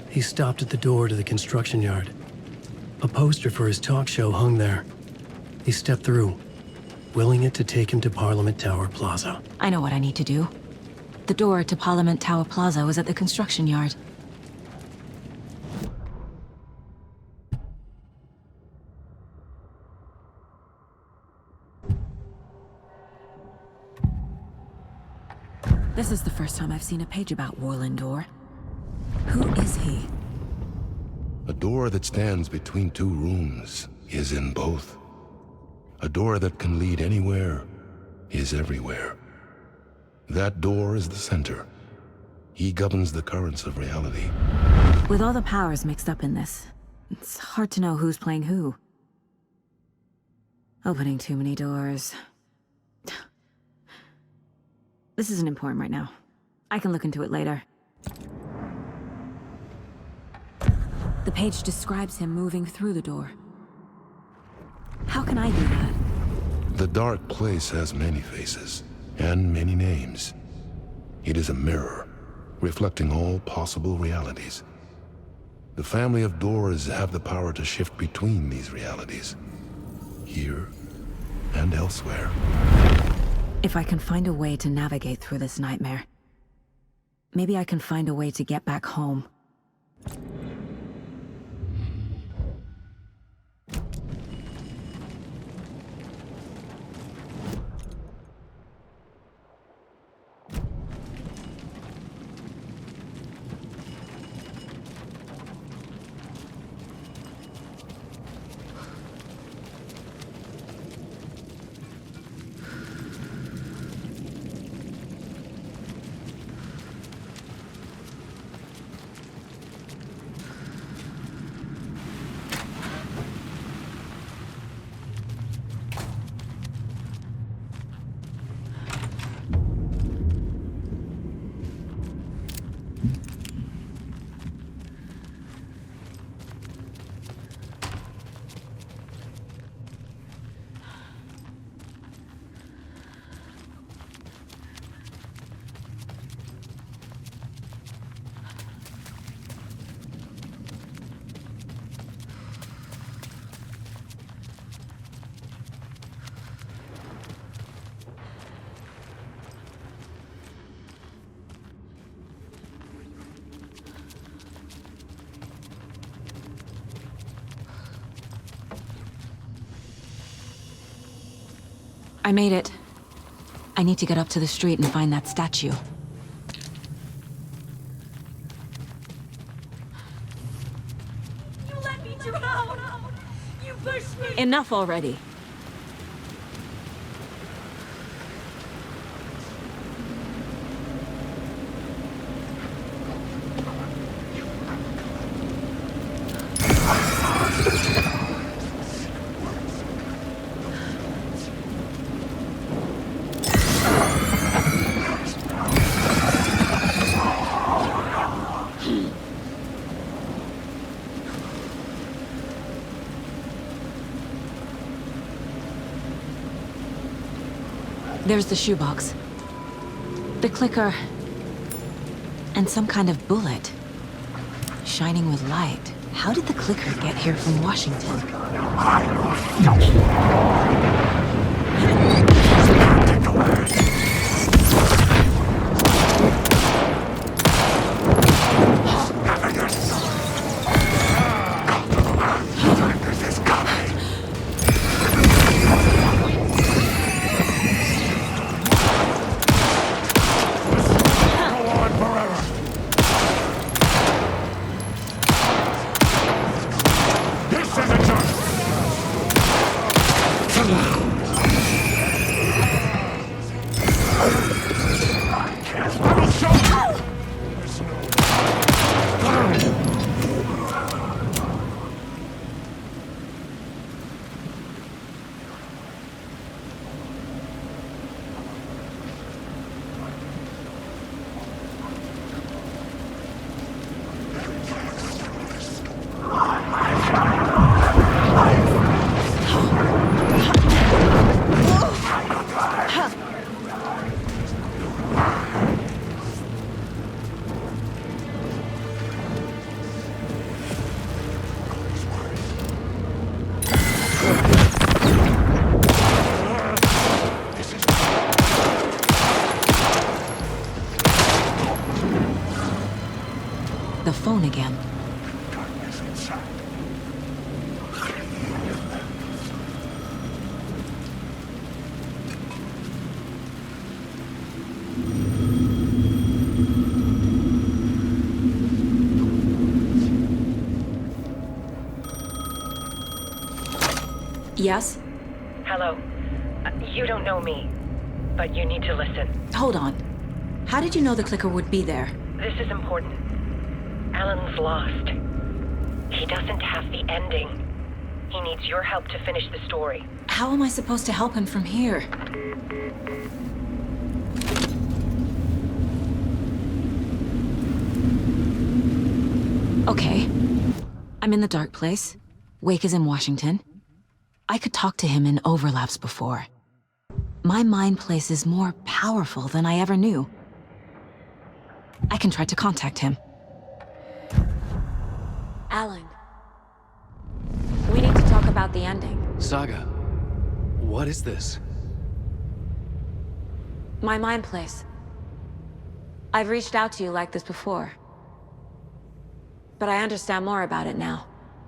He stopped at the door to the construction yard. A poster for his talk show hung there. He stepped through, willing it to take him to Parliament Tower Plaza. I know what I need to do. The door to Parliament Tower Plaza was at the construction yard. This is the first time I've seen a page about Orland Dorr. Who is he? A door that stands between two rooms is in both. A door that can lead anywhere is everywhere. That door is the center. He governs the currents of reality. With all the powers mixed up in this, it's hard to know who's playing who. Opening too many doors. This isn't important right now. I can look into it later. The page describes him moving through the door. How can I do that? The dark place has many faces and many names. It is a mirror, reflecting all possible realities. The family of doors have the power to shift between these realities, here and elsewhere. If I can find a way to navigate through this nightmare, maybe I can find a way to get back home. I made it. I need to get up to the street and find that statue. You let me drown! You pushed me! Enough already. There's the shoebox. The clicker. And some kind of bullet. Shining with light. How did the clicker get here from Washington? The phone again. Yes? Hello. You don't know me, but you need to listen. Hold on. How did you know the clicker would be there? This is important. Alan's lost. He doesn't have the ending. He needs your help to finish the story. How am I supposed to help him from here? Okay. I'm in the dark place. Wake is in Washington. I could talk to him in overlaps before. My mind place is more powerful than I ever knew. I can try to contact him. Alan. We need to talk about the ending. Saga, what is this? My mind place. I've reached out to you like this before. But I understand more about it now.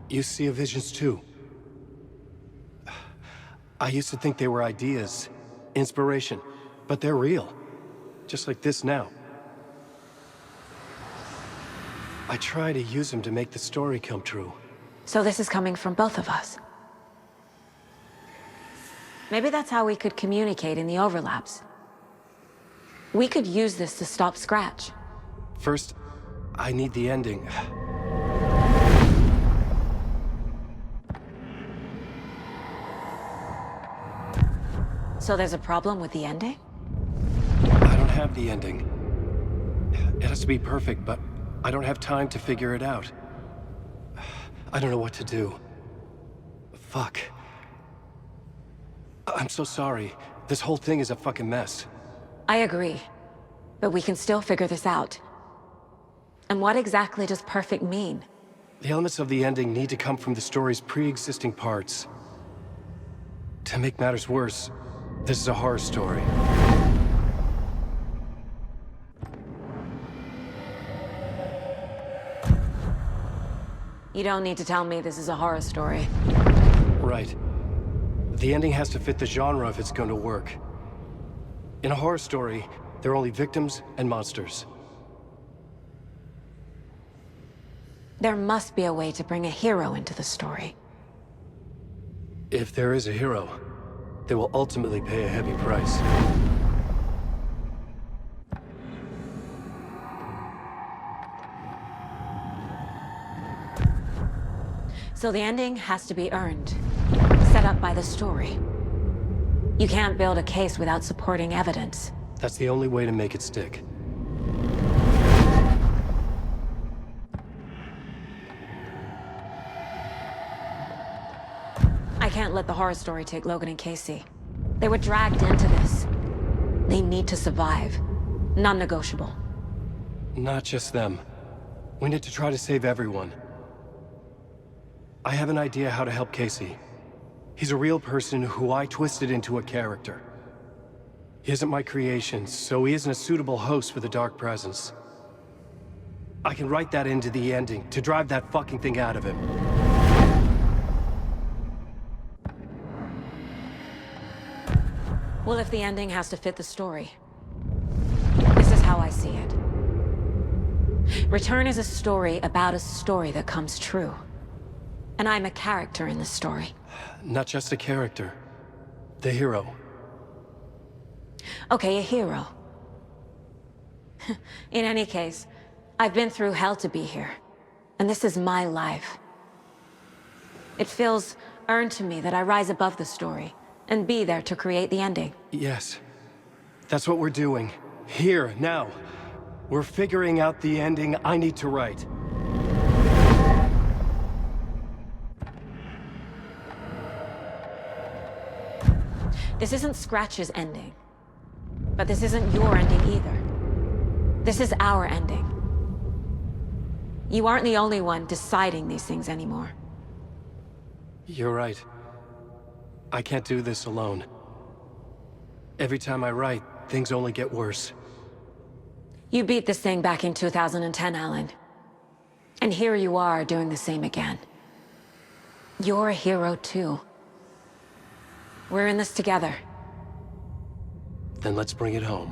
You see visions too. I used to think they were ideas, inspiration, but they're real. Just like this now. I try to use them to make the story come true. So this is coming from both of us. Maybe that's how we could communicate in the overlaps. We could use this to stop Scratch. First, I need the ending. So there's a problem with the ending? I don't have the ending. It has to be perfect, but I don't have time to figure it out. I don't know what to do. Fuck. I'm so sorry. This whole thing is a fucking mess. I agree. But we can still figure this out. And what exactly does perfect mean? The elements of the ending need to come from the story's pre-existing parts. To make matters worse, this is a horror story. You don't need to tell me this is a horror story. Right. The ending has to fit the genre if it's going to work. In a horror story, there are only victims and monsters. There must be a way to bring a hero into the story. If there is a hero, they will ultimately pay a heavy price. So the ending has to be earned, set up by the story. You can't build a case without supporting evidence. That's the only way to make it stick. I can't let the horror story take Logan and Casey. They were dragged into this. They need to survive. Non-negotiable. Not just them. We need to try to save everyone. I have an idea how to help Casey. He's a real person who I twisted into a character. He isn't my creation, so he isn't a suitable host for the Dark Presence. I can write that into the ending to drive that fucking thing out of him. Well, if the ending has to fit the story, this is how I see it. Return is a story about a story that comes true. And I'm a character in the story. Not just a character. The hero. Okay, a hero. In any case, I've been through hell to be here. And this is my life. It feels earned to me that I rise above the story and be there to create the ending. Yes. That's what we're doing. Here, now. We're figuring out the ending I need to write. This isn't Scratch's ending. But this isn't your ending either. This is our ending. You aren't the only one deciding these things anymore. You're right. I can't do this alone. Every time I write, things only get worse. You beat this thing back in 2010, Alan. And here you are doing the same again. You're a hero too. We're in this together. Then let's bring it home.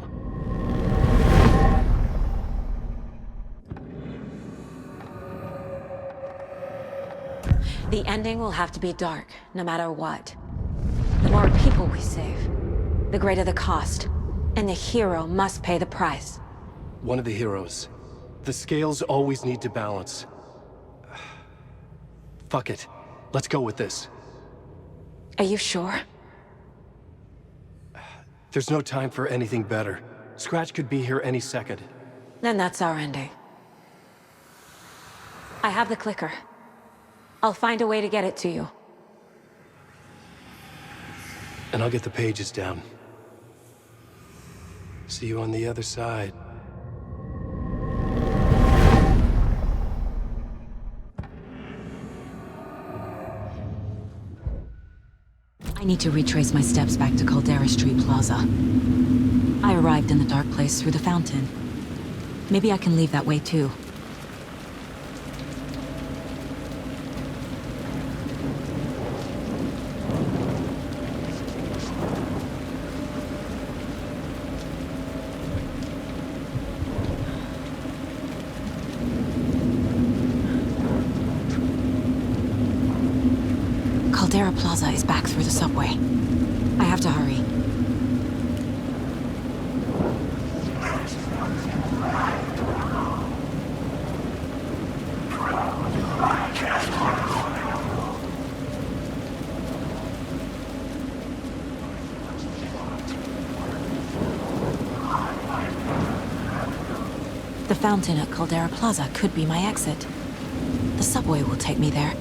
The ending will have to be dark, no matter what. The more people we save, the greater the cost. And the hero must pay the price. One of the heroes. The scales always need to balance. Fuck it. Let's go with this. Are you sure? There's no time for anything better. Scratch could be here any second. Then that's our ending. I have the clicker. I'll find a way to get it to you. And I'll get the pages down. See you on the other side. I need to retrace my steps back to Caldera Street Plaza. I arrived in the dark place through the fountain. Maybe I can leave that way too. Caldera Plaza is back through the subway. I have to hurry. The fountain at Caldera Plaza could be my exit. The subway will take me there.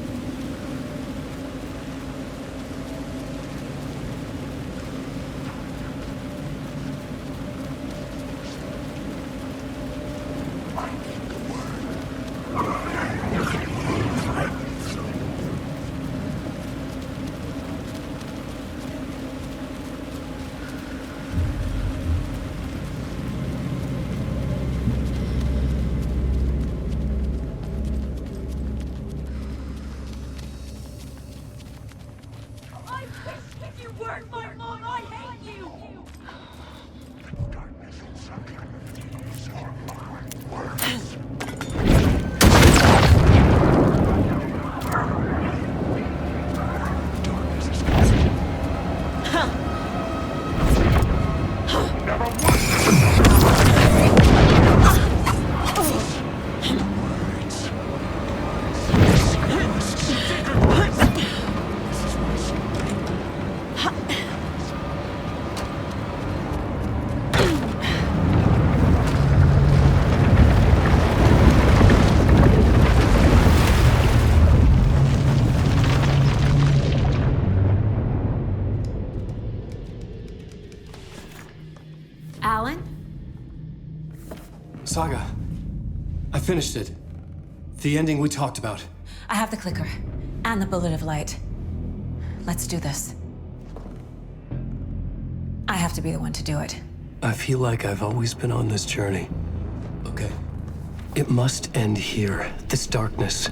Saga, I finished it. The ending we talked about. I have the clicker and the bullet of light. Let's do this. I have to be the one to do it. I feel like I've always been on this journey. Okay. It must end here, this darkness.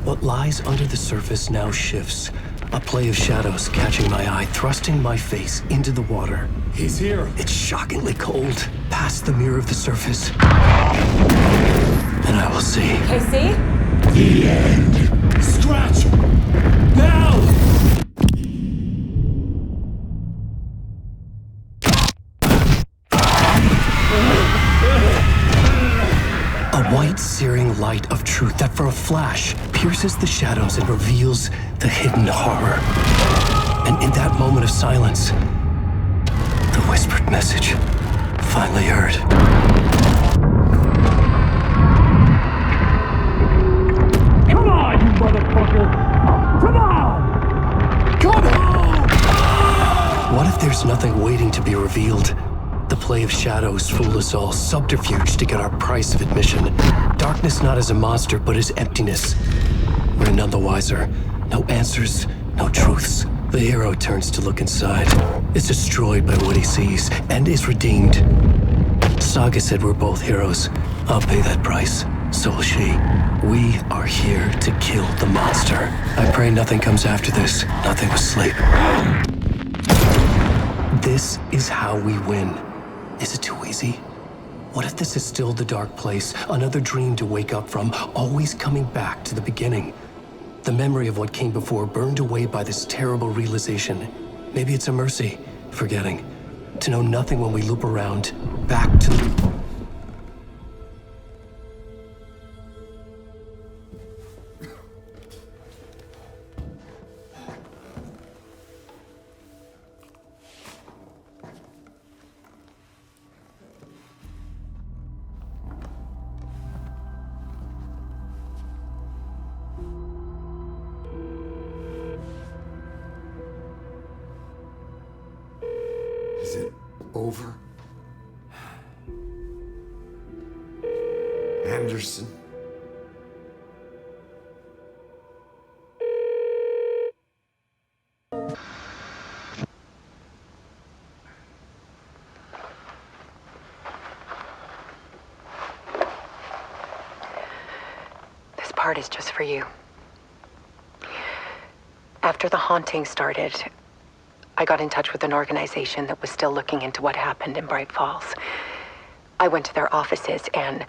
What lies under the surface now shifts. A play of shadows catching my eye, thrusting my face into the water. He's here. It's shockingly cold, past the mirror of the surface. And I will see. KC? The end. Scratch! Now! A white, searing light of truth that for a flash pierces the shadows and reveals the hidden horror. And in that moment of silence, the whispered message finally heard. Come on, you motherfucker! Come on! Come on! What if there's nothing waiting to be revealed? The play of shadows fool us all, subterfuge to get our price of admission. Darkness not as a monster, but as emptiness. We're none the wiser. No answers, no truths. The hero turns to look inside. Is destroyed by what he sees, and is redeemed. Saga said we're both heroes. I'll pay that price. So will she. We are here to kill the monster. I pray nothing comes after this. Nothing but sleep. This is how we win. Is it too easy? What if this is still the dark place, another dream to wake up from, always coming back to the beginning? The memory of what came before burned away by this terrible realization. Maybe it's a mercy, forgetting. To know nothing when we loop around, back to the... Is it over? Anderson? This part is just for you. After the haunting started, I got in touch with an organization that was still looking into what happened in Bright Falls. I went to their offices and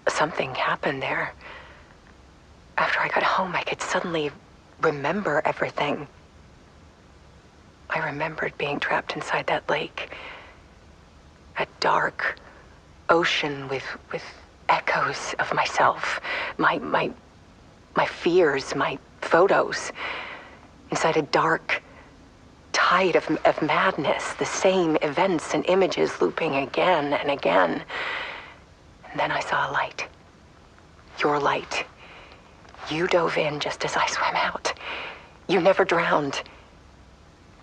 something happened there. After I got home, I could suddenly remember everything. I remembered being trapped inside that lake. A dark ocean with echoes of myself, my fears, my photos. Inside a dark tide of madness, the same events and images looping again and again. And then I saw a light. Your light. You dove in just as I swam out. You never drowned.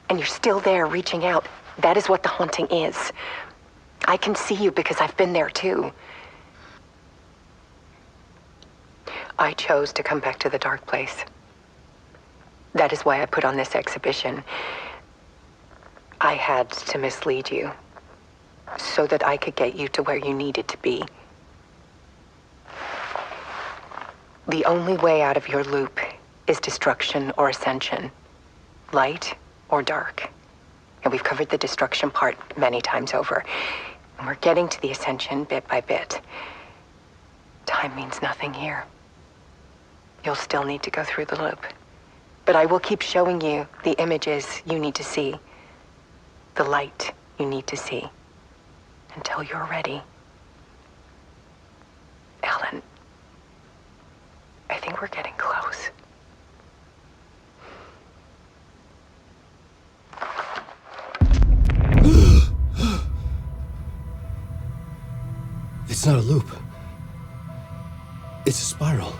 And you're still there reaching out. That is what the haunting is. I can see you because I've been there too. I chose to come back to the dark place. That is why I put on this exhibition. I had to mislead you, so that I could get you to where you needed to be. The only way out of your loop is destruction or ascension, light or dark. And we've covered the destruction part many times over. And we're getting to the ascension bit by bit. Time means nothing here. You'll still need to go through the loop. But I will keep showing you the images you need to see, the light you need to see, until you're ready. Alan, I think we're getting close. It's not a loop. It's a spiral.